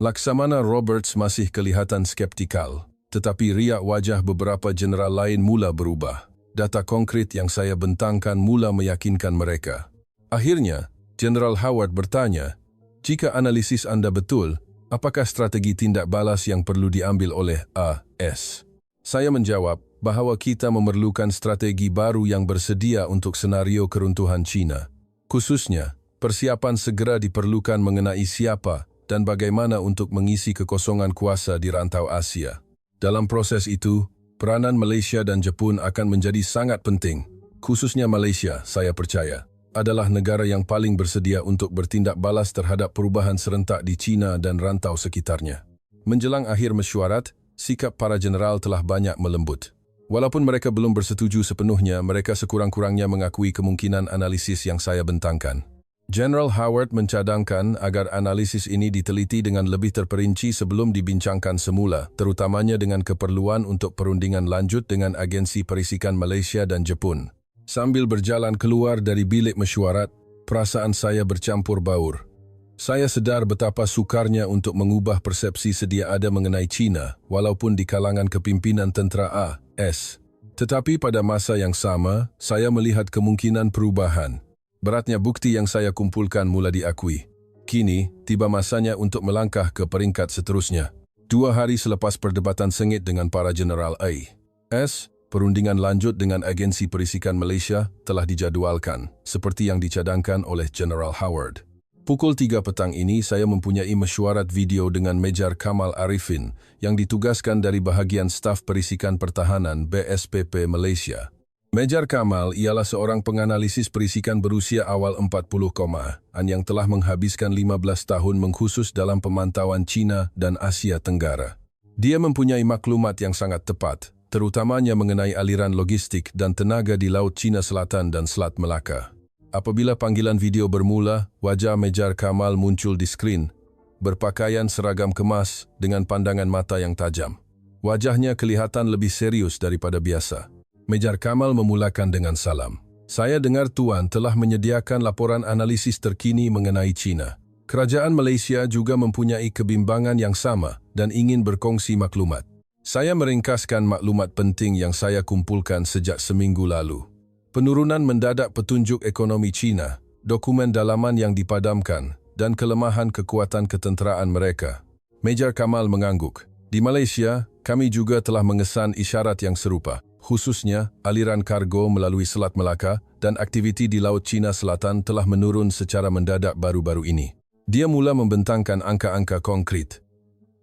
Laksamana Roberts masih kelihatan skeptikal, tetapi riak wajah beberapa jeneral lain mula berubah. Data konkret yang saya bentangkan mula meyakinkan mereka. Akhirnya, General Howard bertanya, jika analisis Anda betul, apakah strategi tindak balas yang perlu diambil oleh AS? Saya menjawab bahawa kita memerlukan strategi baru yang bersedia untuk senario keruntuhan China. Khususnya, persiapan segera diperlukan mengenai siapa dan bagaimana untuk mengisi kekosongan kuasa di rantau Asia. Dalam proses itu, peranan Malaysia dan Jepun akan menjadi sangat penting. Khususnya Malaysia, saya percaya, adalah negara yang paling bersedia untuk bertindak balas terhadap perubahan serentak di China dan rantau sekitarnya. Menjelang akhir mesyuarat, sikap para jeneral telah banyak melembut. Walaupun mereka belum bersetuju sepenuhnya, mereka sekurang-kurangnya mengakui kemungkinan analisis yang saya bentangkan. General Howard mencadangkan agar analisis ini diteliti dengan lebih terperinci sebelum dibincangkan semula, terutamanya dengan keperluan untuk perundingan lanjut dengan agensi perisikan Malaysia dan Jepun. Sambil berjalan keluar dari bilik mesyuarat, perasaan saya bercampur baur. Saya sedar betapa sukarnya untuk mengubah persepsi sedia ada mengenai China, walaupun di kalangan kepimpinan tentera AS. Tetapi pada masa yang sama, saya melihat kemungkinan perubahan. Beratnya bukti yang saya kumpulkan mula diakui. Kini, tiba masanya untuk melangkah ke peringkat seterusnya. 2 hari selepas perdebatan sengit dengan para jeneral AS, perundingan lanjut dengan agensi perisikan Malaysia telah dijadualkan, seperti yang dicadangkan oleh General Howard. Pukul 3 petang ini saya mempunyai mesyuarat video dengan Mejar Kamal Arifin yang ditugaskan dari bahagian staf perisikan pertahanan BSPP Malaysia. Mejar Kamal ialah seorang penganalisis perisikan berusia awal 40-an yang telah menghabiskan 15 tahun mengkhusus dalam pemantauan China dan Asia Tenggara. Dia mempunyai maklumat yang sangat tepat, terutamanya mengenai aliran logistik dan tenaga di Laut Cina Selatan dan Selat Melaka. Apabila panggilan video bermula, wajah Mejar Kamal muncul di skrin, berpakaian seragam kemas dengan pandangan mata yang tajam. Wajahnya kelihatan lebih serius daripada biasa. Mejar Kamal memulakan dengan salam. Saya dengar Tuan telah menyediakan laporan analisis terkini mengenai China. Kerajaan Malaysia juga mempunyai kebimbangan yang sama dan ingin berkongsi maklumat. Saya meringkaskan maklumat penting yang saya kumpulkan sejak seminggu lalu. Penurunan mendadak petunjuk ekonomi China, dokumen dalaman yang dipadamkan, dan kelemahan kekuatan ketenteraan mereka. Mejar Kamal mengangguk. Di Malaysia, kami juga telah mengesan isyarat yang serupa, khususnya aliran kargo melalui Selat Melaka dan aktiviti di Laut Cina Selatan telah menurun secara mendadak baru-baru ini. Dia mula membentangkan angka-angka konkret.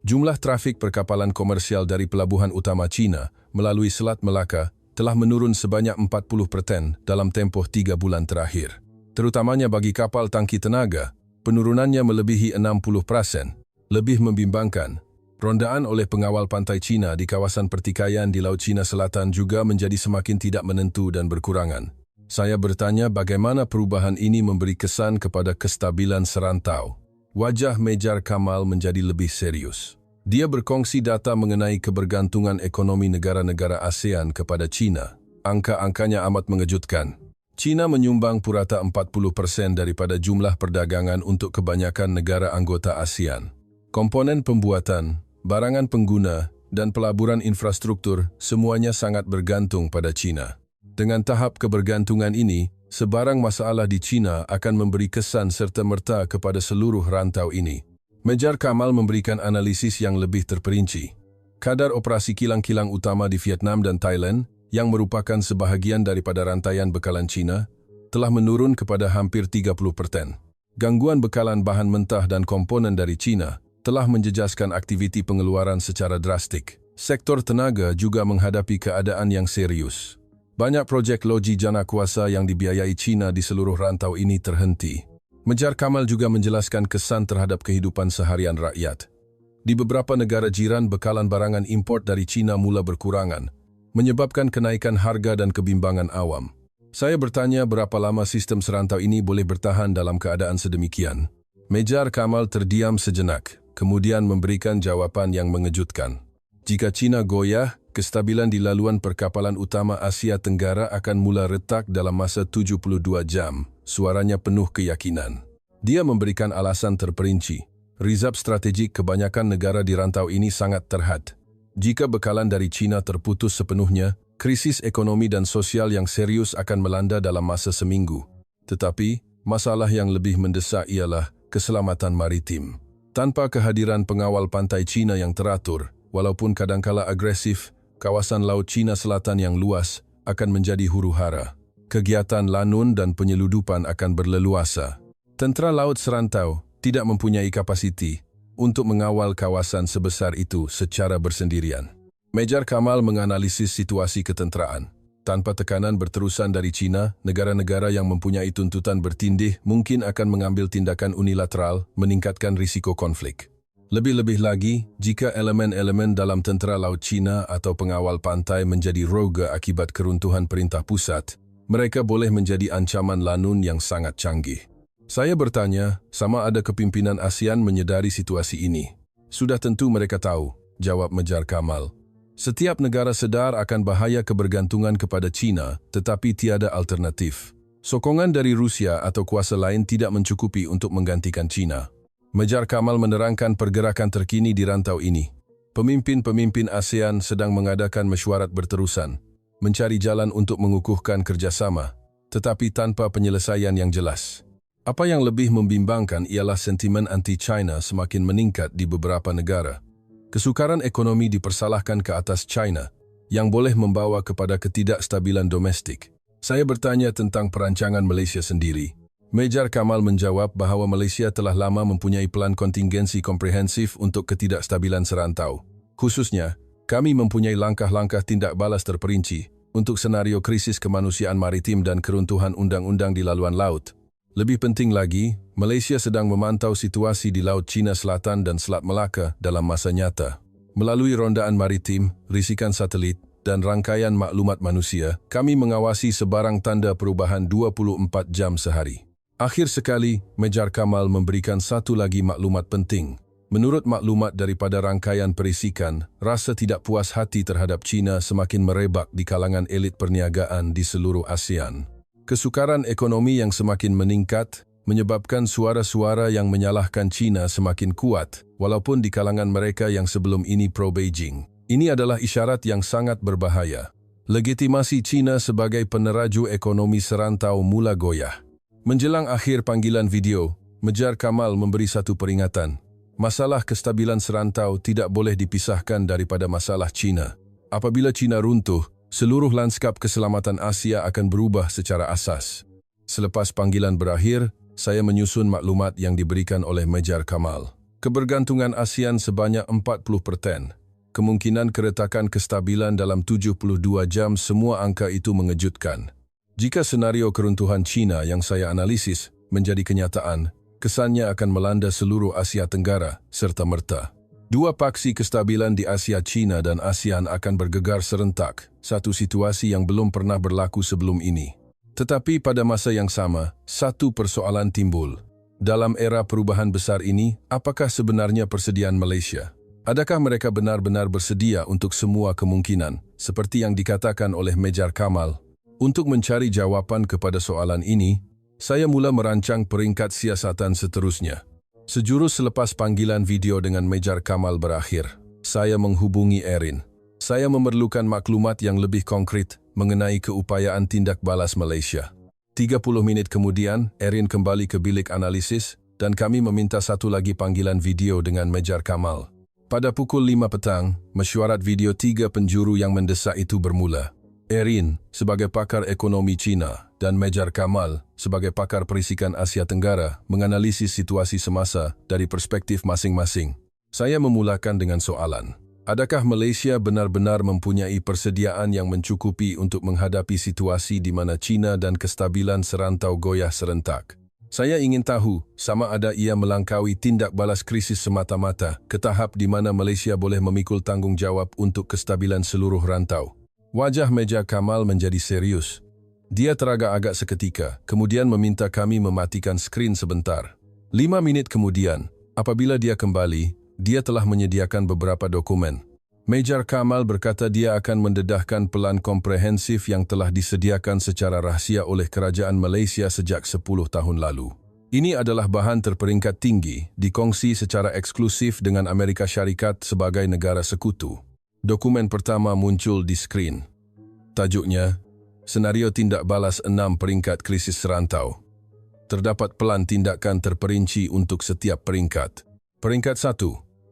Jumlah trafik perkapalan komersial dari pelabuhan utama China melalui Selat Melaka telah menurun sebanyak 40% dalam tempoh 3 bulan terakhir. Terutamanya bagi kapal tangki tenaga, penurunannya melebihi 60%. Lebih membimbangkan, rondaan oleh pengawal pantai China di kawasan pertikaian di Laut Cina Selatan juga menjadi semakin tidak menentu dan berkurangan. Saya bertanya bagaimana perubahan ini memberi kesan kepada kestabilan serantau. Wajah Mejar Kamal menjadi lebih serius. Dia berkongsi data mengenai kebergantungan ekonomi negara-negara ASEAN kepada China. Angka-angkanya amat mengejutkan. China menyumbang purata 40% daripada jumlah perdagangan untuk kebanyakan negara anggota ASEAN. Komponen pembuatan, barangan pengguna, dan pelaburan infrastruktur semuanya sangat bergantung pada China. Dengan tahap kebergantungan ini, sebarang masalah di China akan memberi kesan serta-merta kepada seluruh rantau ini. Mejar Kamal memberikan analisis yang lebih terperinci. Kadar operasi kilang-kilang utama di Vietnam dan Thailand, yang merupakan sebahagian daripada rantaian bekalan China, telah menurun kepada hampir 30%. Gangguan bekalan bahan mentah dan komponen dari China telah menjejaskan aktiviti pengeluaran secara drastik. Sektor tenaga juga menghadapi keadaan yang serius. Banyak projek loji jana kuasa yang dibiayai China di seluruh rantau ini terhenti. Mejar Kamal juga menjelaskan kesan terhadap kehidupan seharian rakyat. Di beberapa negara jiran, bekalan barangan import dari China mula berkurangan, menyebabkan kenaikan harga dan kebimbangan awam. Saya bertanya berapa lama sistem serantau ini boleh bertahan dalam keadaan sedemikian. Mejar Kamal terdiam sejenak, kemudian memberikan jawaban yang mengejutkan. Jika China goyah, kestabilan di laluan perkapalan utama Asia Tenggara akan mula retak dalam masa 72 jam. Suaranya penuh keyakinan. Dia memberikan alasan terperinci. Rizab strategik kebanyakan negara di rantau ini sangat terhad. Jika bekalan dari China terputus sepenuhnya, krisis ekonomi dan sosial yang serius akan melanda dalam masa seminggu. Tetapi, masalah yang lebih mendesak ialah keselamatan maritim. Tanpa kehadiran pengawal pantai China yang teratur, walaupun kadangkala agresif, kawasan Laut Cina Selatan yang luas akan menjadi huru-hara. Kegiatan lanun dan penyeludupan akan berleluasa. Tentera Laut Serantau tidak mempunyai kapasiti untuk mengawal kawasan sebesar itu secara bersendirian. Mejar Kamal menganalisis situasi ketenteraan. Tanpa tekanan berterusan dari China, negara-negara yang mempunyai tuntutan bertindih mungkin akan mengambil tindakan unilateral meningkatkan risiko konflik. Lebih-lebih lagi, jika elemen-elemen dalam tentera Laut China atau pengawal pantai menjadi rogue akibat keruntuhan perintah pusat, mereka boleh menjadi ancaman lanun yang sangat canggih. Saya bertanya, sama ada kepimpinan ASEAN menyedari situasi ini? Sudah tentu mereka tahu, jawab Mejar Kamal. Setiap negara sedar akan bahaya kebergantungan kepada China, tetapi tiada alternatif. Sokongan dari Rusia atau kuasa lain tidak mencukupi untuk menggantikan China. Mejar Kamal menerangkan pergerakan terkini di rantau ini. Pemimpin-pemimpin ASEAN sedang mengadakan mesyuarat berterusan, mencari jalan untuk mengukuhkan kerjasama, tetapi tanpa penyelesaian yang jelas. Apa yang lebih membimbangkan ialah sentimen anti-China semakin meningkat di beberapa negara. Kesukaran ekonomi dipersalahkan ke atas China, yang boleh membawa kepada ketidakstabilan domestik. Saya bertanya tentang perancangan Malaysia sendiri. Mejar Kamal menjawab bahawa Malaysia telah lama mempunyai pelan kontingensi komprehensif untuk ketidakstabilan serantau. Khususnya, kami mempunyai langkah-langkah tindak balas terperinci untuk senario krisis kemanusiaan maritim dan keruntuhan undang-undang di laluan laut. Lebih penting lagi, Malaysia sedang memantau situasi di Laut Cina Selatan dan Selat Melaka dalam masa nyata. Melalui rondaan maritim, risikan satelit, dan rangkaian maklumat manusia, kami mengawasi sebarang tanda perubahan 24 jam sehari. Akhir sekali, Mejar Kamal memberikan satu lagi maklumat penting. Menurut maklumat daripada rangkaian perisikan, rasa tidak puas hati terhadap China semakin merebak di kalangan elit perniagaan di seluruh ASEAN. Kesukaran ekonomi yang semakin meningkat menyebabkan suara-suara yang menyalahkan China semakin kuat, walaupun di kalangan mereka yang sebelum ini pro-Beijing. Ini adalah isyarat yang sangat berbahaya. Legitimasi China sebagai peneraju ekonomi serantau mula goyah. Menjelang akhir panggilan video, Mejar Kamal memberi satu peringatan. Masalah kestabilan serantau tidak boleh dipisahkan daripada masalah China. Apabila China runtuh, seluruh lanskap keselamatan Asia akan berubah secara asas. Selepas panggilan berakhir, saya menyusun maklumat yang diberikan oleh Mejar Kamal. Kebergantungan ASEAN sebanyak 40%. Kemungkinan keretakan kestabilan dalam 72 jam, semua angka itu mengejutkan. Jika senario keruntuhan China yang saya analisis menjadi kenyataan, kesannya akan melanda seluruh Asia Tenggara serta merta. Dua paksi kestabilan di Asia China dan ASEAN akan bergegar serentak, satu situasi yang belum pernah berlaku sebelum ini. Tetapi pada masa yang sama, satu persoalan timbul. Dalam era perubahan besar ini, apakah sebenarnya persediaan Malaysia? Adakah mereka benar-benar bersedia untuk semua kemungkinan, seperti yang dikatakan oleh Mejar Kamal? Untuk mencari jawaban kepada soalan ini, saya mula merancang peringkat siasatan seterusnya. Sejurus selepas panggilan video dengan Mejar Kamal berakhir, saya menghubungi Erin. Saya memerlukan maklumat yang lebih konkret mengenai keupayaan tindak balas Malaysia. 30 menit kemudian, Erin kembali ke bilik analisis dan kami meminta satu lagi panggilan video dengan Mejar Kamal. Pada pukul 5 petang, mesyuarat video 3 penjuru yang mendesak itu bermula. Erin sebagai pakar ekonomi China dan Mejar Kamal sebagai pakar perisikan Asia Tenggara menganalisis situasi semasa dari perspektif masing-masing. Saya memulakan dengan soalan. Adakah Malaysia benar-benar mempunyai persediaan yang mencukupi untuk menghadapi situasi di mana China dan kestabilan serantau goyah serentak? Saya ingin tahu sama ada ia melangkaui tindak balas krisis semata-mata ke tahap di mana Malaysia boleh memikul tanggungjawab untuk kestabilan seluruh rantau. Wajah Mejar Kamal menjadi serius. Dia teragak-agak seketika, kemudian meminta kami mematikan skrin sebentar. 5 menit kemudian, apabila dia kembali, dia telah menyediakan beberapa dokumen. Mejar Kamal berkata dia akan mendedahkan pelan komprehensif yang telah disediakan secara rahsia oleh kerajaan Malaysia sejak 10 tahun lalu. Ini adalah bahan terperingkat tinggi, dikongsi secara eksklusif dengan Amerika Syarikat sebagai negara sekutu. Dokumen pertama muncul di skrin. Tajuknya, Senario Tindak Balas 6 Peringkat Krisis Serantau. Terdapat pelan tindakan terperinci untuk setiap peringkat. Peringkat 1.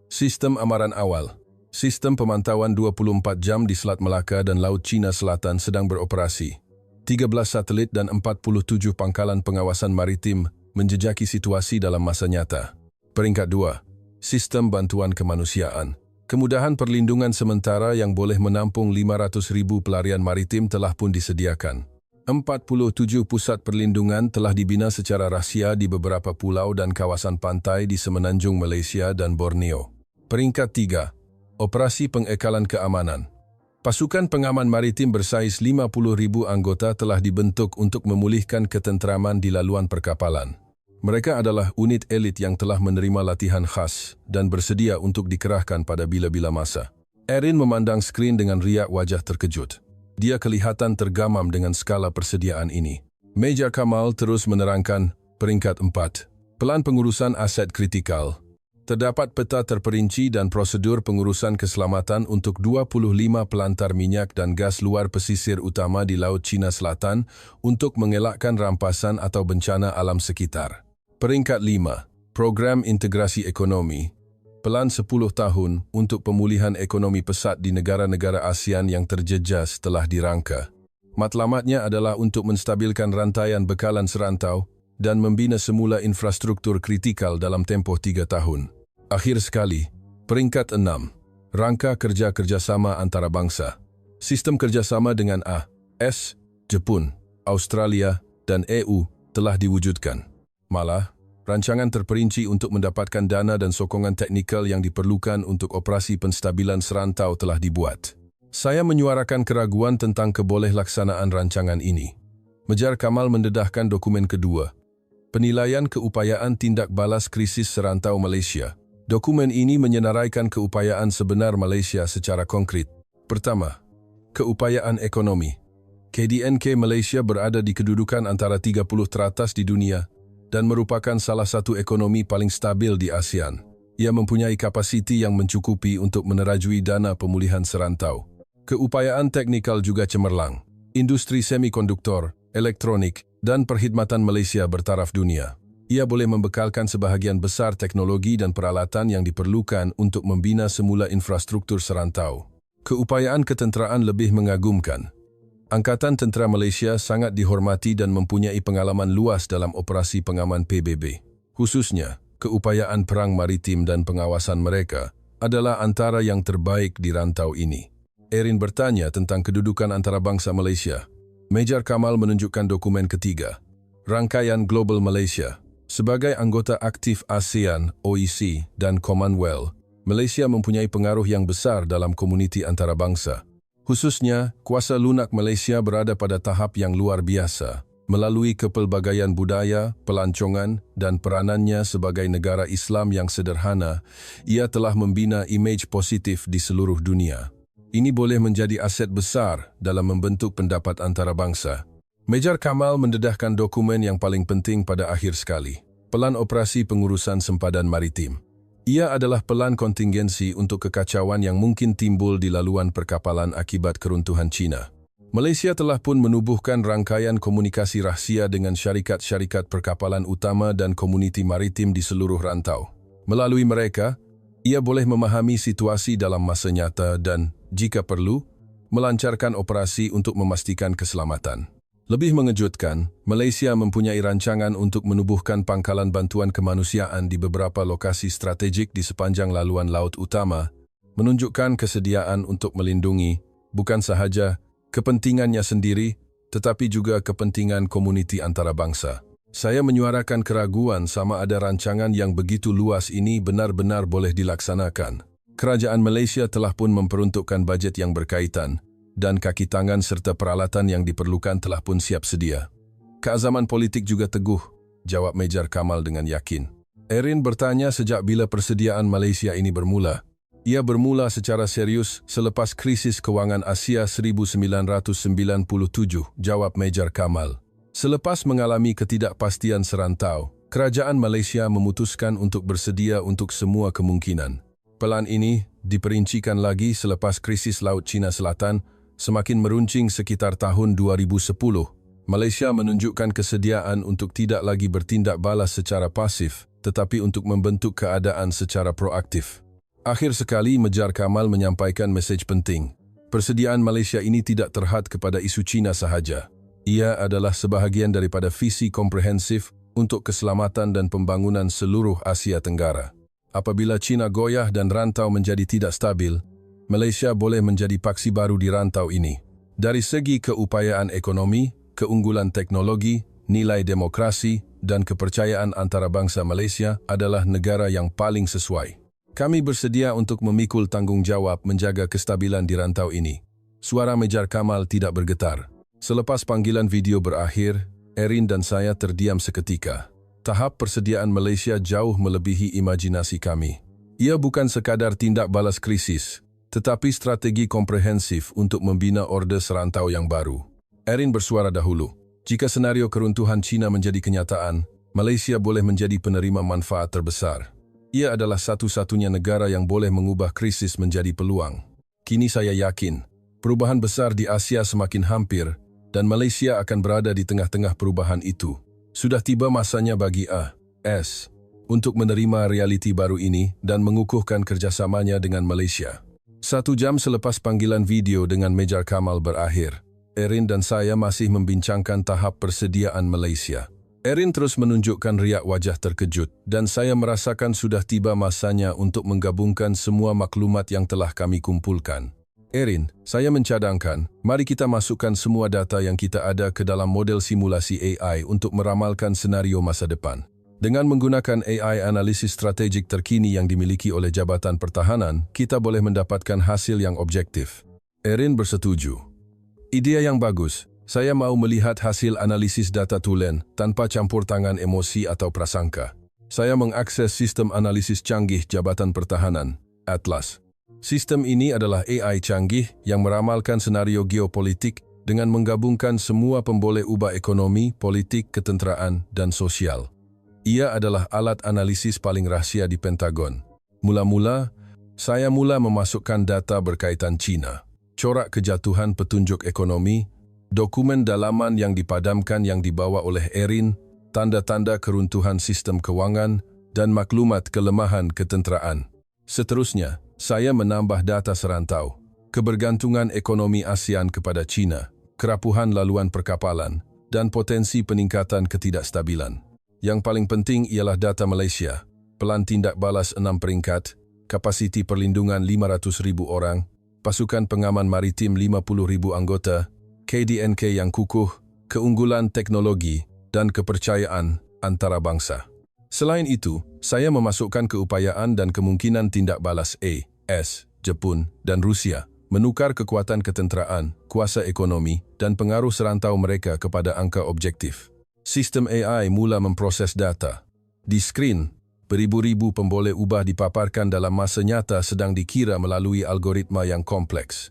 Sistem amaran awal. Sistem pemantauan 24 jam di Selat Melaka dan Laut Cina Selatan sedang beroperasi. 13 satelit dan 47 pangkalan pengawasan maritim menjejaki situasi dalam masa nyata. Peringkat 2. Sistem bantuan kemanusiaan. Kemudahan perlindungan sementara yang boleh menampung 500,000 pelarian maritim telah pun disediakan. 47 pusat perlindungan telah dibina secara rahsia di beberapa pulau dan kawasan pantai di semenanjung Malaysia dan Borneo. Peringkat 3. Operasi pengekalan keamanan. Pasukan pengaman maritim bersaiz 50,000 anggota telah dibentuk untuk memulihkan ketenteraman di laluan perkapalan. Mereka adalah unit elit yang telah menerima latihan khas dan bersedia untuk dikerahkan pada bila-bila masa. Erin memandang skrin dengan riak wajah terkejut. Dia kelihatan tergamam dengan skala persediaan ini. Mejar Kamal terus menerangkan, peringkat 4. Pelan pengurusan aset kritikal. Terdapat peta terperinci dan prosedur pengurusan keselamatan untuk 25 pelantar minyak dan gas luar pesisir utama di Laut Cina Selatan untuk mengelakkan rampasan atau bencana alam sekitar. Peringkat 5. Program Integrasi Ekonomi. Pelan 10 tahun untuk pemulihan ekonomi pesat di negara-negara ASEAN yang terjejas telah dirangka. Matlamatnya adalah untuk menstabilkan rantaian bekalan serantau dan membina semula infrastruktur kritikal dalam tempoh 3 tahun. Akhir sekali, peringkat 6. Rangka kerja kerjasama antarabangsa. Sistem kerjasama dengan AS, Jepun, Australia, dan EU telah diwujudkan. Malah, rancangan terperinci untuk mendapatkan dana dan sokongan teknikal yang diperlukan untuk operasi penstabilan serantau telah dibuat. Saya menyuarakan keraguan tentang keboleh-laksanaan rancangan ini. Mejar Kamal mendedahkan dokumen kedua. Penilaian keupayaan tindak balas krisis serantau Malaysia. Dokumen ini menyenaraikan keupayaan sebenar Malaysia secara konkret. Pertama, keupayaan ekonomi. KDNK Malaysia berada di kedudukan antara 30 teratas di dunia dan merupakan salah satu ekonomi paling stabil di ASEAN. Ia mempunyai kapasiti yang mencukupi untuk menerajui dana pemulihan serantau. Keupayaan teknikal juga cemerlang. Industri semikonduktor, elektronik, dan perkhidmatan Malaysia bertaraf dunia. Ia boleh membekalkan sebahagian besar teknologi dan peralatan yang diperlukan untuk membina semula infrastruktur serantau. Keupayaan ketenteraan lebih mengagumkan. Angkatan Tentera Malaysia sangat dihormati dan mempunyai pengalaman luas dalam operasi pengaman PBB. Khususnya, keupayaan perang maritim dan pengawasan mereka adalah antara yang terbaik di rantau ini. Erin bertanya tentang kedudukan antarabangsa Malaysia. Mejar Kamal menunjukkan dokumen ketiga. Rangkaian Global Malaysia. Sebagai anggota aktif ASEAN, OIC, dan Commonwealth, Malaysia mempunyai pengaruh yang besar dalam komuniti antarabangsa. Khususnya, kuasa lunak Malaysia berada pada tahap yang luar biasa. Melalui kepelbagaian budaya, pelancongan, dan peranannya sebagai negara Islam yang sederhana, ia telah membina imej positif di seluruh dunia. Ini boleh menjadi aset besar dalam membentuk pendapat antarabangsa. Mejar Kamal mendedahkan dokumen yang paling penting pada akhir sekali, Pelan Operasi Pengurusan Sempadan Maritim. Ia adalah pelan kontingensi untuk kekacauan yang mungkin timbul di laluan perkapalan akibat keruntuhan China. Malaysia telah pun menubuhkan rangkaian komunikasi rahsia dengan syarikat-syarikat perkapalan utama dan komuniti maritim di seluruh rantau. Melalui mereka, ia boleh memahami situasi dalam masa nyata dan, jika perlu, melancarkan operasi untuk memastikan keselamatan. Lebih mengejutkan, Malaysia mempunyai rancangan untuk menubuhkan pangkalan bantuan kemanusiaan di beberapa lokasi strategik di sepanjang laluan laut utama, menunjukkan kesediaan untuk melindungi, bukan sahaja kepentingannya sendiri, tetapi juga kepentingan komuniti antarabangsa. Saya menyuarakan keraguan sama ada rancangan yang begitu luas ini benar-benar boleh dilaksanakan. Kerajaan Malaysia telah pun memperuntukkan bajet yang berkaitan, dan kaki tangan serta peralatan yang diperlukan telah pun siap sedia. Keazaman politik juga teguh, jawab Mejar Kamal dengan yakin. Erin bertanya sejak bila persediaan Malaysia ini bermula. Ia bermula secara serius selepas krisis kewangan Asia 1997, jawab Mejar Kamal. Selepas mengalami ketidakpastian serantau, kerajaan Malaysia memutuskan untuk bersedia untuk semua kemungkinan. Pelan ini diperincikan lagi selepas krisis Laut Cina Selatan semakin meruncing sekitar tahun 2010. Malaysia menunjukkan kesediaan untuk tidak lagi bertindak balas secara pasif, tetapi untuk membentuk keadaan secara proaktif. Akhir sekali, Mejar Kamal menyampaikan mesej penting. Persediaan Malaysia ini tidak terhad kepada isu Cina sahaja. Ia adalah sebahagian daripada visi komprehensif untuk keselamatan dan pembangunan seluruh Asia Tenggara. Apabila China goyah dan rantau menjadi tidak stabil, Malaysia boleh menjadi paksi baru di rantau ini. Dari segi keupayaan ekonomi, keunggulan teknologi, nilai demokrasi, dan kepercayaan antarabangsa, Malaysia adalah negara yang paling sesuai. Kami bersedia untuk memikul tanggungjawab menjaga kestabilan di rantau ini. Suara Mejar Kamal tidak bergetar. Selepas panggilan video berakhir, Erin dan saya terdiam seketika. Tahap persediaan Malaysia jauh melebihi imajinasi kami. Ia bukan sekadar tindak balas krisis, tetapi strategi komprehensif untuk membina orde serantau yang baru. Erin bersuara dahulu. Jika senario keruntuhan China menjadi kenyataan, Malaysia boleh menjadi penerima manfaat terbesar. Ia adalah satu-satunya negara yang boleh mengubah krisis menjadi peluang. Kini saya yakin, perubahan besar di Asia semakin hampir dan Malaysia akan berada di tengah-tengah perubahan itu. Sudah tiba masanya bagi AS untuk menerima realiti baru ini dan mengukuhkan kerjasamanya dengan Malaysia. 1 jam selepas panggilan video dengan Mejar Kamal berakhir, Erin dan saya masih membincangkan tahap persediaan Malaysia. Erin terus menunjukkan riak wajah terkejut dan saya merasakan sudah tiba masanya untuk menggabungkan semua maklumat yang telah kami kumpulkan. Erin, saya mencadangkan, mari kita masukkan semua data yang kita ada ke dalam model simulasi AI untuk meramalkan senario masa depan. Dengan menggunakan AI analisis strategik terkini yang dimiliki oleh Jabatan Pertahanan, kita boleh mendapatkan hasil yang objektif. Erin bersetuju. Idea yang bagus. Saya mau melihat hasil analisis data tulen tanpa campur tangan emosi atau prasangka. Saya mengakses sistem analisis canggih Jabatan Pertahanan, Atlas. Sistem ini adalah AI canggih yang meramalkan senario geopolitik dengan menggabungkan semua pemboleh ubah ekonomi, politik, ketenteraan, dan sosial. Ia adalah alat analisis paling rahsia di Pentagon. Mula-mula, saya memasukkan data berkaitan China, corak kejatuhan petunjuk ekonomi, dokumen dalaman yang dipadamkan yang dibawa oleh Erin, tanda-tanda keruntuhan sistem kewangan, dan maklumat kelemahan ketenteraan. Seterusnya, saya menambah data serantau, kebergantungan ekonomi ASEAN kepada China, kerapuhan laluan perkapalan, dan potensi peningkatan ketidakstabilan. Yang paling penting ialah data Malaysia, pelan tindak balas 6 peringkat, kapasiti perlindungan 500,000 orang, pasukan pengaman maritim 50,000 anggota, KDNK yang kukuh, keunggulan teknologi, dan kepercayaan antarabangsa. Selain itu, saya memasukkan keupayaan dan kemungkinan tindak balas AS, Jepun, dan Rusia menukar kekuatan ketenteraan, kuasa ekonomi, dan pengaruh serantau mereka kepada angka objektif. Sistem AI mula memproses data. Di skrin, beribu-ribu pemboleh ubah dipaparkan dalam masa nyata sedang dikira melalui algoritma yang kompleks.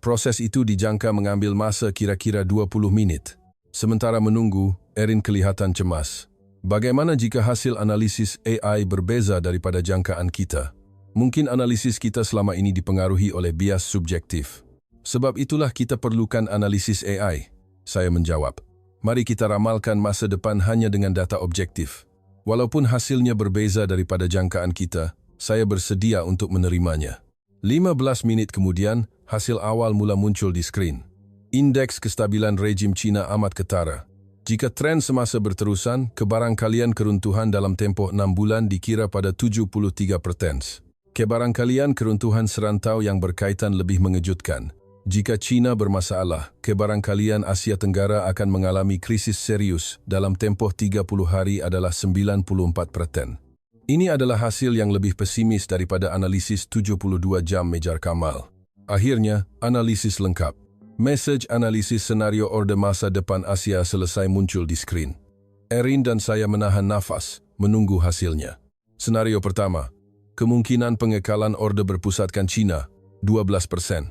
Proses itu dijangka mengambil masa kira-kira 20 minit. Sementara menunggu, Erin kelihatan cemas. Bagaimana jika hasil analisis AI berbeza daripada jangkaan kita? Mungkin analisis kita selama ini dipengaruhi oleh bias subjektif. Sebab itulah kita perlukan analisis AI. Saya menjawab. Mari kita ramalkan masa depan hanya dengan data objektif. Walaupun hasilnya berbeza daripada jangkaan kita, saya bersedia untuk menerimanya. 15 menit kemudian, hasil awal mula muncul di skrin. Indeks kestabilan rejim China amat ketara. Jika tren semasa berterusan, kebarangkalian keruntuhan dalam tempoh 6 bulan dikira pada 73%. Kebarangkalian keruntuhan serantau yang berkaitan lebih mengejutkan. Jika China bermasalah, kebarangkalian Asia Tenggara akan mengalami krisis serius dalam tempoh 30 hari adalah 94%. Ini adalah hasil yang lebih pesimis daripada analisis 72 jam Mejar Kamal. Akhirnya, analisis lengkap. Mesej analisis senario orde masa depan Asia selesai muncul di skrin. Erin dan saya menahan nafas, menunggu hasilnya. Senario pertama, kemungkinan pengekalan orde berpusatkan China, 12%.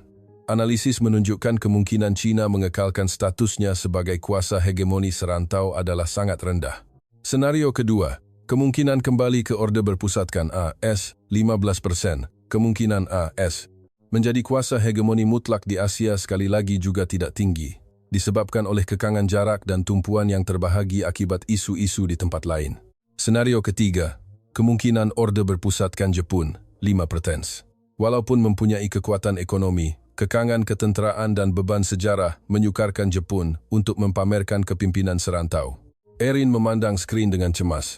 Analisis menunjukkan kemungkinan China mengekalkan statusnya sebagai kuasa hegemoni serantau adalah sangat rendah. Senario kedua, kemungkinan kembali ke orde berpusatkan AS, 15%. Kemungkinan AS menjadi kuasa hegemoni mutlak di Asia sekali lagi juga tidak tinggi, disebabkan oleh kekangan jarak dan tumpuan yang terbahagi akibat isu-isu di tempat lain. Senario ketiga, kemungkinan orde berpusatkan Jepun, 5%. Walaupun mempunyai kekuatan ekonomi, kekangan ketenteraan dan beban sejarah menyukarkan Jepun untuk mempamerkan kepimpinan serantau. Erin memandang skrin dengan cemas.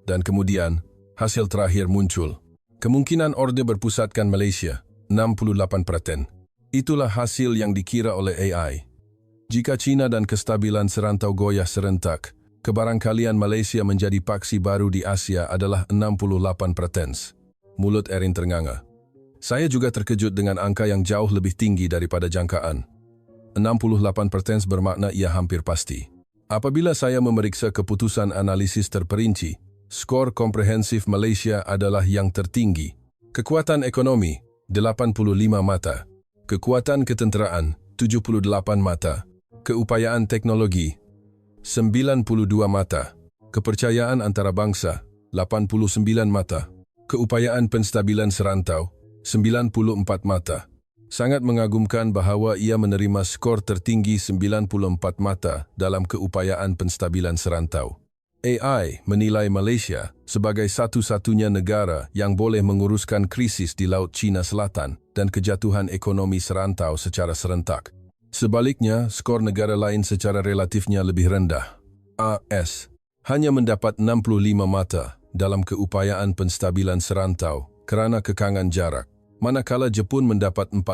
Dan kemudian, hasil terakhir muncul. Kemungkinan orde berpusatkan Malaysia, 68%. Itulah hasil yang dikira oleh AI. Jika China dan kestabilan serantau goyah serentak, kebarangkalian Malaysia menjadi paksi baru di Asia adalah 68%. Mulut Erin ternganga. Saya juga terkejut dengan angka yang jauh lebih tinggi daripada jangkaan. 68% bermakna ia hampir pasti. Apabila saya memeriksa keputusan analisis terperinci, skor komprehensif Malaysia adalah yang tertinggi. Kekuatan ekonomi, 85 mata. Kekuatan ketenteraan, 78 mata. Keupayaan teknologi, 92 mata. Kepercayaan antarabangsa, 89 mata. Keupayaan penstabilan serantau, 94 mata. Sangat mengagumkan bahawa ia menerima skor tertinggi 94 mata dalam keupayaan penstabilan serantau. AI menilai Malaysia sebagai satu-satunya negara yang boleh menguruskan krisis di Laut Cina Selatan dan kejatuhan ekonomi serantau secara serentak. Sebaliknya, skor negara lain secara relatifnya lebih rendah. AS hanya mendapat 65 mata dalam keupayaan penstabilan serantau kerana kekangan jarak, manakala Jepun mendapat 45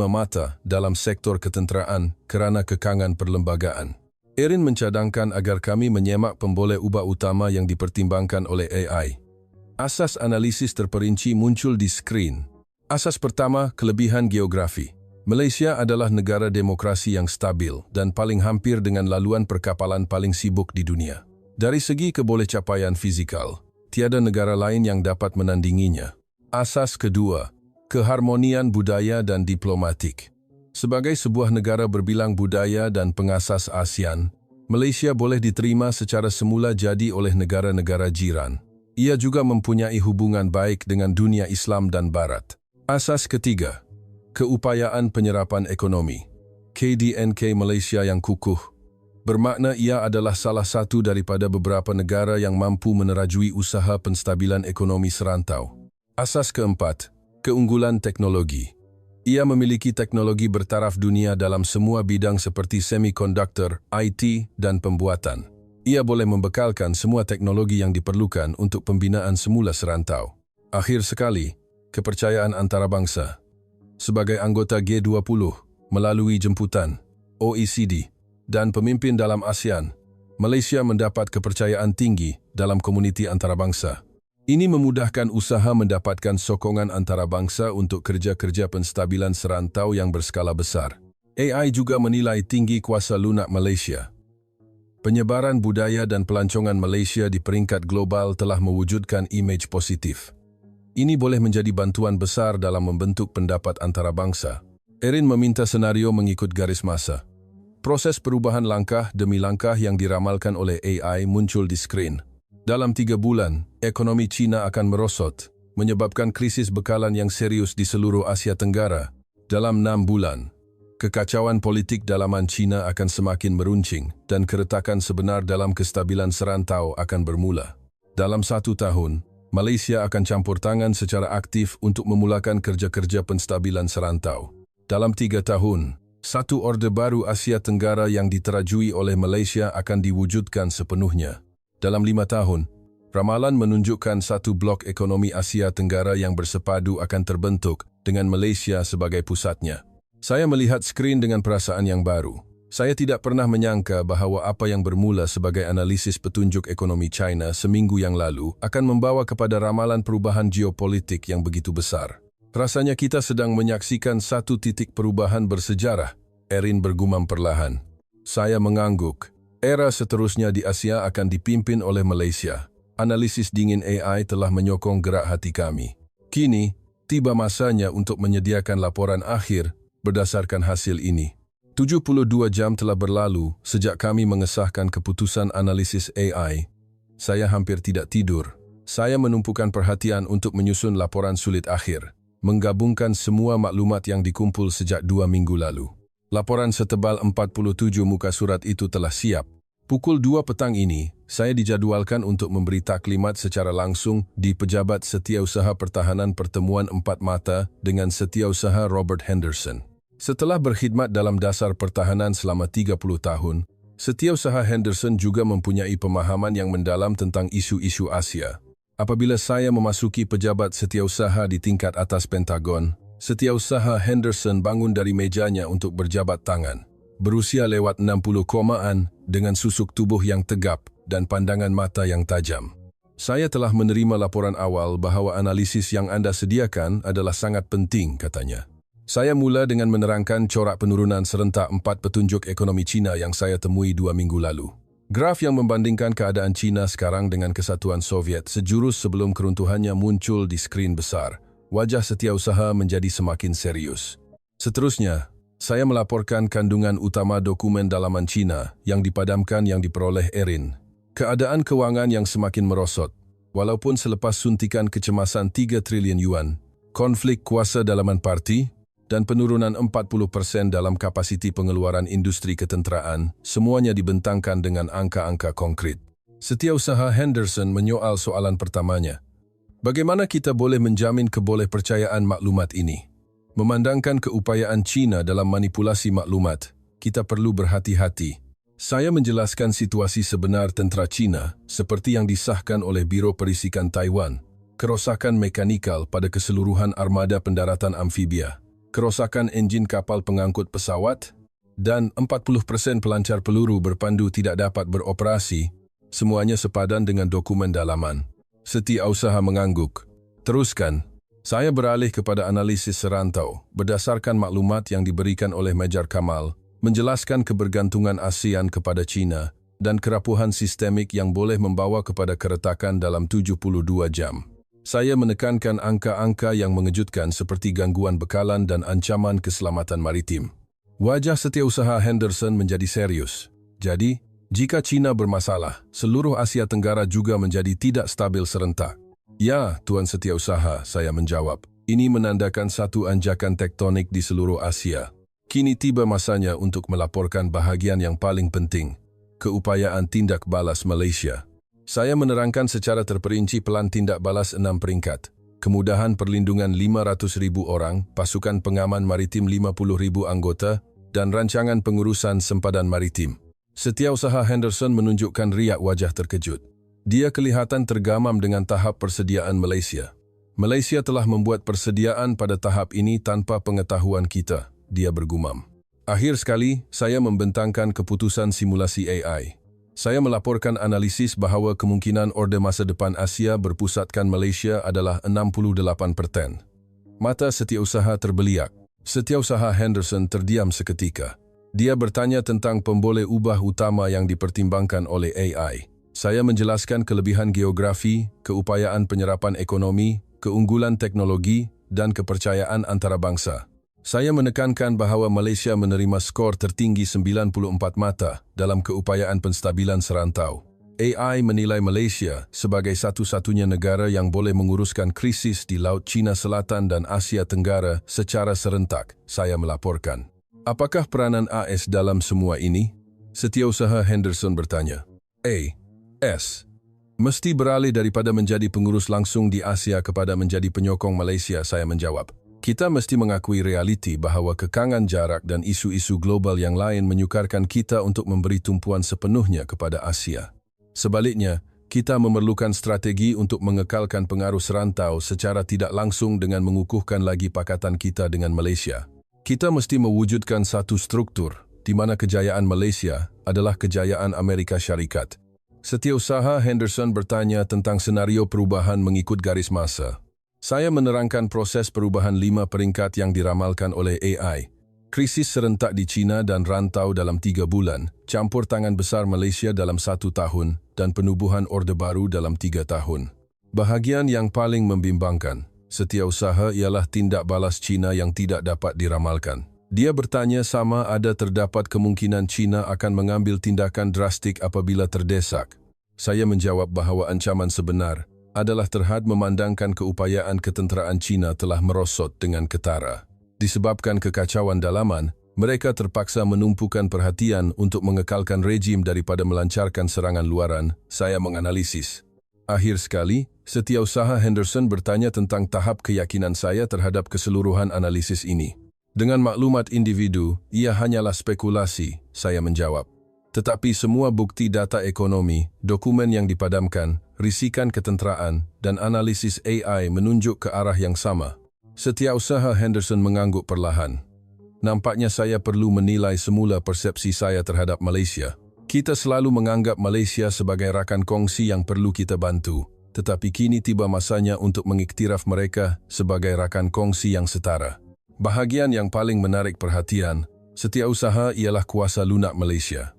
mata dalam sektor ketenteraan kerana kekangan perlembagaan. Erin mencadangkan agar kami menyemak pemboleh ubah utama yang dipertimbangkan oleh AI. Asas analisis terperinci muncul di skrin. Asas pertama, kelebihan geografi. Malaysia adalah negara demokrasi yang stabil dan paling hampir dengan laluan perkapalan paling sibuk di dunia. Dari segi kebolehcapaian fizikal, tiada negara lain yang dapat menandinginya. Asas kedua, keharmonian budaya dan diplomatik. Sebagai sebuah negara berbilang budaya dan pengasas ASEAN, Malaysia boleh diterima secara semula jadi oleh negara-negara jiran. Ia juga mempunyai hubungan baik dengan dunia Islam dan Barat. Asas ketiga, keupayaan penyerapan ekonomi. KDNK Malaysia yang kukuh, bermakna ia adalah salah satu daripada beberapa negara yang mampu menerajui usaha penstabilan ekonomi serantau. Asas keempat, keunggulan teknologi. Ia memiliki teknologi bertaraf dunia dalam semua bidang seperti semikonduktor, IT, dan pembuatan. Ia boleh membekalkan semua teknologi yang diperlukan untuk pembinaan semula serantau. Akhir sekali, kepercayaan antarabangsa. Sebagai anggota G20, melalui jemputan, OECD, dan pemimpin dalam ASEAN, Malaysia mendapat kepercayaan tinggi dalam komuniti antarabangsa. Ini memudahkan usaha mendapatkan sokongan antarabangsa untuk kerja-kerja penstabilan serantau yang berskala besar. AI juga menilai tinggi kuasa lunak Malaysia. Penyebaran budaya dan pelancongan Malaysia di peringkat global telah mewujudkan imej positif. Ini boleh menjadi bantuan besar dalam membentuk pendapat antarabangsa. Erin meminta senario mengikut garis masa. Proses perubahan langkah demi langkah yang diramalkan oleh AI muncul di skrin. Dalam 3 bulan, ekonomi China akan merosot, menyebabkan krisis bekalan yang serius di seluruh Asia Tenggara. Dalam 6 bulan, kekacauan politik dalaman China akan semakin meruncing dan keretakan sebenar dalam kestabilan serantau akan bermula. Dalam 1 tahun, Malaysia akan campur tangan secara aktif untuk memulakan kerja-kerja penstabilan serantau. Dalam 3 tahun, satu orde baru Asia Tenggara yang diterajui oleh Malaysia akan diwujudkan sepenuhnya. Dalam 5 tahun, ramalan menunjukkan satu blok ekonomi Asia Tenggara yang bersepadu akan terbentuk dengan Malaysia sebagai pusatnya. Saya melihat skrin dengan perasaan yang baru. Saya tidak pernah menyangka bahawa apa yang bermula sebagai analisis petunjuk ekonomi China seminggu yang lalu akan membawa kepada ramalan perubahan geopolitik yang begitu besar. Rasanya kita sedang menyaksikan satu titik perubahan bersejarah, Erin bergumam perlahan. Saya mengangguk. Era seterusnya di Asia akan dipimpin oleh Malaysia. Analisis dingin AI telah menyokong gerak hati kami. Kini, tiba masanya untuk menyediakan laporan akhir berdasarkan hasil ini. 72 jam telah berlalu sejak kami mengesahkan keputusan analisis AI. Saya hampir tidak tidur. Saya menumpukan perhatian untuk menyusun laporan sulit akhir, menggabungkan semua maklumat yang dikumpul sejak 2 minggu lalu. Laporan setebal 47 muka surat itu telah siap. Pukul 2 petang ini, saya dijadualkan untuk memberi taklimat secara langsung di Pejabat Setiausaha Pertahanan Pertemuan Empat Mata dengan Setiausaha Robert Henderson. Setelah berkhidmat dalam dasar pertahanan selama 30 tahun, Setiausaha Henderson juga mempunyai pemahaman yang mendalam tentang isu-isu Asia. Apabila saya memasuki pejabat setiausaha di tingkat atas Pentagon, Setiausaha Henderson bangun dari mejanya untuk berjabat tangan. Berusia lewat 60 komaan dengan susuk tubuh yang tegap dan pandangan mata yang tajam. Saya telah menerima laporan awal bahawa analisis yang Anda sediakan adalah sangat penting, katanya. Saya mula dengan menerangkan corak penurunan serentak 4 petunjuk ekonomi China yang saya temui 2 minggu lalu. Graf yang membandingkan keadaan China sekarang dengan Kesatuan Soviet sejurus sebelum keruntuhannya muncul di skrin besar. Wajah Setiausaha menjadi semakin serius. Seterusnya, saya melaporkan kandungan utama dokumen dalaman China yang dipadamkan yang diperoleh Erin. Keadaan kewangan yang semakin merosot. Walaupun selepas suntikan kecemasan 3 triliun yuan, konflik kuasa dalaman parti, dan penurunan 40% dalam kapasiti pengeluaran industri ketenteraan, semuanya dibentangkan dengan angka-angka konkret. Setiausaha Henderson menyoal soalan pertamanya. Bagaimana kita boleh menjamin kebolehpercayaan maklumat ini? Memandangkan keupayaan China dalam manipulasi maklumat, kita perlu berhati-hati. Saya menjelaskan situasi sebenar tentera China seperti yang disahkan oleh Biro Perisikan Taiwan. Kerosakan mekanikal pada keseluruhan armada pendaratan amfibia, kerosakan enjin kapal pengangkut pesawat, dan 40% pelancar peluru berpandu tidak dapat beroperasi, semuanya sepadan dengan dokumen dalaman. Setiausaha mengangguk. Teruskan. Saya beralih kepada analisis serantau berdasarkan maklumat yang diberikan oleh Mejar Kamal, menjelaskan kebergantungan ASEAN kepada China dan kerapuhan sistemik yang boleh membawa kepada keretakan dalam 72 jam. Saya menekankan angka-angka yang mengejutkan seperti gangguan bekalan dan ancaman keselamatan maritim. Wajah Setiausaha Henderson menjadi serius. Jadi, jika China bermasalah, seluruh Asia Tenggara juga menjadi tidak stabil serentak. Ya, Tuan Setiausaha, saya menjawab. Ini menandakan satu anjakan tektonik di seluruh Asia. Kini tiba masanya untuk melaporkan bahagian yang paling penting, keupayaan tindak balas Malaysia. Saya menerangkan secara terperinci pelan tindak balas 6 peringkat. Kemudahan perlindungan 500,000 orang, pasukan pengaman maritim 50,000 anggota, dan rancangan pengurusan sempadan maritim. Setiausaha Henderson menunjukkan riak wajah terkejut. Dia kelihatan tergamam dengan tahap persediaan Malaysia. Malaysia telah membuat persediaan pada tahap ini tanpa pengetahuan kita, dia bergumam. Akhir sekali, saya membentangkan keputusan simulasi AI. Saya melaporkan analisis bahawa kemungkinan Orde Masa Depan Asia berpusatkan Malaysia adalah 68%. Mata Setiausaha terbeliak. Setiausaha Henderson terdiam seketika. Dia bertanya tentang pemboleh ubah utama yang dipertimbangkan oleh AI. Saya menjelaskan kelebihan geografi, keupayaan penyerapan ekonomi, keunggulan teknologi, dan kepercayaan antarabangsa. Saya menekankan bahawa Malaysia menerima skor tertinggi 94 mata dalam keupayaan penstabilan serantau. AI menilai Malaysia sebagai satu-satunya negara yang boleh menguruskan krisis di Laut Cina Selatan dan Asia Tenggara secara serentak, saya melaporkan. Apakah peranan AS dalam semua ini? Setiausaha Henderson bertanya. AS mesti beralih daripada menjadi pengurus langsung di Asia kepada menjadi penyokong Malaysia, saya menjawab. Kita mesti mengakui realiti bahawa kekangan jarak dan isu-isu global yang lain menyukarkan kita untuk memberi tumpuan sepenuhnya kepada Asia. Sebaliknya, kita memerlukan strategi untuk mengekalkan pengaruh serantau secara tidak langsung dengan mengukuhkan lagi pakatan kita dengan Malaysia. Kita mesti mewujudkan satu struktur di mana kejayaan Malaysia adalah kejayaan Amerika Syarikat. Setiausaha Henderson bertanya tentang senario perubahan mengikut garis masa. Saya menerangkan proses perubahan 5 peringkat yang diramalkan oleh AI. Krisis serentak di China dan rantau dalam 3 bulan, campur tangan besar Malaysia dalam 1 tahun, dan penubuhan Orde Baru dalam 3 tahun. Bahagian yang paling membimbangkan, Setiausaha, ialah tindak balas China yang tidak dapat diramalkan. Dia bertanya sama ada terdapat kemungkinan China akan mengambil tindakan drastik apabila terdesak. Saya menjawab bahawa ancaman sebenar adalah terhad memandangkan keupayaan ketenteraan China telah merosot dengan ketara. Disebabkan kekacauan dalaman, mereka terpaksa menumpukan perhatian untuk mengekalkan rejim daripada melancarkan serangan luaran, saya menganalisis. Akhir sekali, Setiausaha Henderson bertanya tentang tahap keyakinan saya terhadap keseluruhan analisis ini. Dengan maklumat individu, ia hanyalah spekulasi, saya menjawab. Tetapi semua bukti data ekonomi, dokumen yang dipadamkan, risikan ketenteraan, dan analisis AI menunjuk ke arah yang sama. Setiausaha Henderson mengangguk perlahan. Nampaknya saya perlu menilai semula persepsi saya terhadap Malaysia. Kita selalu menganggap Malaysia sebagai rakan kongsi yang perlu kita bantu, tetapi kini tiba masanya untuk mengiktiraf mereka sebagai rakan kongsi yang setara. Bahagian yang paling menarik perhatian, Setiausaha ialah kuasa lunak Malaysia.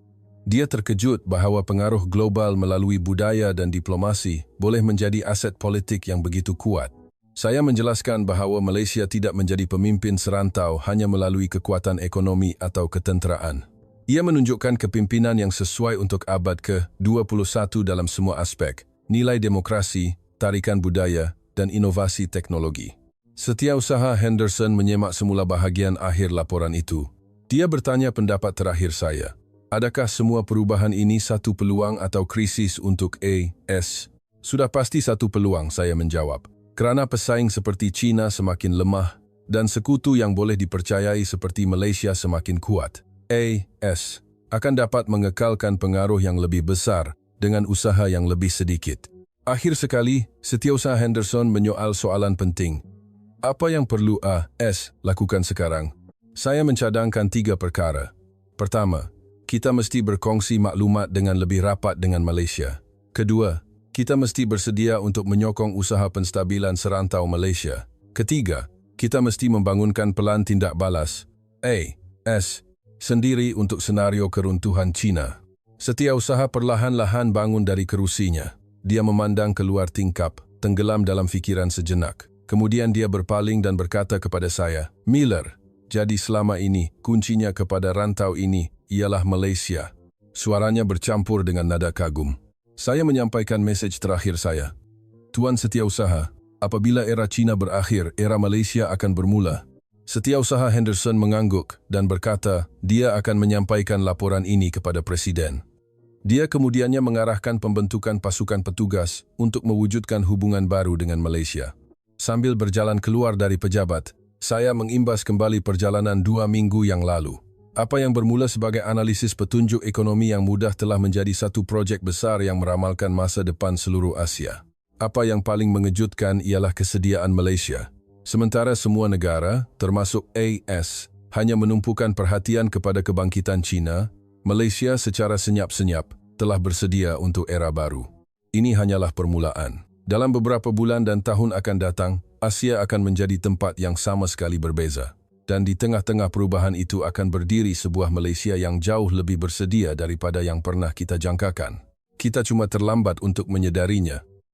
Dia terkejut bahawa pengaruh global melalui budaya dan diplomasi boleh menjadi aset politik yang begitu kuat. Saya menjelaskan bahawa Malaysia tidak menjadi pemimpin serantau hanya melalui kekuatan ekonomi atau ketenteraan. Ia menunjukkan kepimpinan yang sesuai untuk abad ke-21 dalam semua aspek, nilai demokrasi, tarikan budaya, dan inovasi teknologi. Setiausaha Henderson menyemak semula bahagian akhir laporan itu. Dia bertanya pendapat terakhir saya. Adakah semua perubahan ini satu peluang atau krisis untuk AS? Sudah pasti satu peluang, saya menjawab. Kerana pesaing seperti China semakin lemah dan sekutu yang boleh dipercayai seperti Malaysia semakin kuat. AS akan dapat mengekalkan pengaruh yang lebih besar dengan usaha yang lebih sedikit. Akhir sekali, Setiausaha Henderson menyoal soalan penting. Apa yang perlu AS lakukan sekarang? Saya mencadangkan 3 perkara. Pertama, kita mesti berkongsi maklumat dengan lebih rapat dengan Malaysia. Kedua, kita mesti bersedia untuk menyokong usaha penstabilan serantau Malaysia. Ketiga, kita mesti membangunkan pelan tindak balas AS sendiri untuk senario keruntuhan China. Setiausaha perlahan-lahan bangun dari kerusinya. Dia memandang keluar tingkap, tenggelam dalam fikiran sejenak. Kemudian dia berpaling dan berkata kepada saya, "Miller, jadi selama ini kuncinya kepada rantau ini ialah Malaysia." Suaranya bercampur dengan nada kagum. Saya menyampaikan mesej terakhir saya. "Tuan Setiausaha, apabila era China berakhir, era Malaysia akan bermula." Setiausaha Henderson mengangguk dan berkata dia akan menyampaikan laporan ini kepada Presiden. Dia kemudiannya mengarahkan pembentukan pasukan petugas untuk mewujudkan hubungan baru dengan Malaysia. Sambil berjalan keluar dari pejabat, saya mengimbas kembali perjalanan 2 minggu yang lalu. Apa yang bermula sebagai analisis petunjuk ekonomi yang mudah telah menjadi satu projek besar yang meramalkan masa depan seluruh Asia. Apa yang paling mengejutkan ialah kesediaan Malaysia. Sementara semua negara, termasuk AS, hanya menumpukan perhatian kepada kebangkitan China, Malaysia secara senyap-senyap telah bersedia untuk era baru. Ini hanyalah permulaan. Dalam beberapa bulan dan tahun akan datang, Asia akan menjadi tempat yang sama sekali berbeza. Dan di tengah-tengah perubahan itu akan berdiri sebuah Malaysia yang jauh lebih bersedia daripada yang pernah kita jangkakan. Kita cuma terlambat untuk menyedarinya.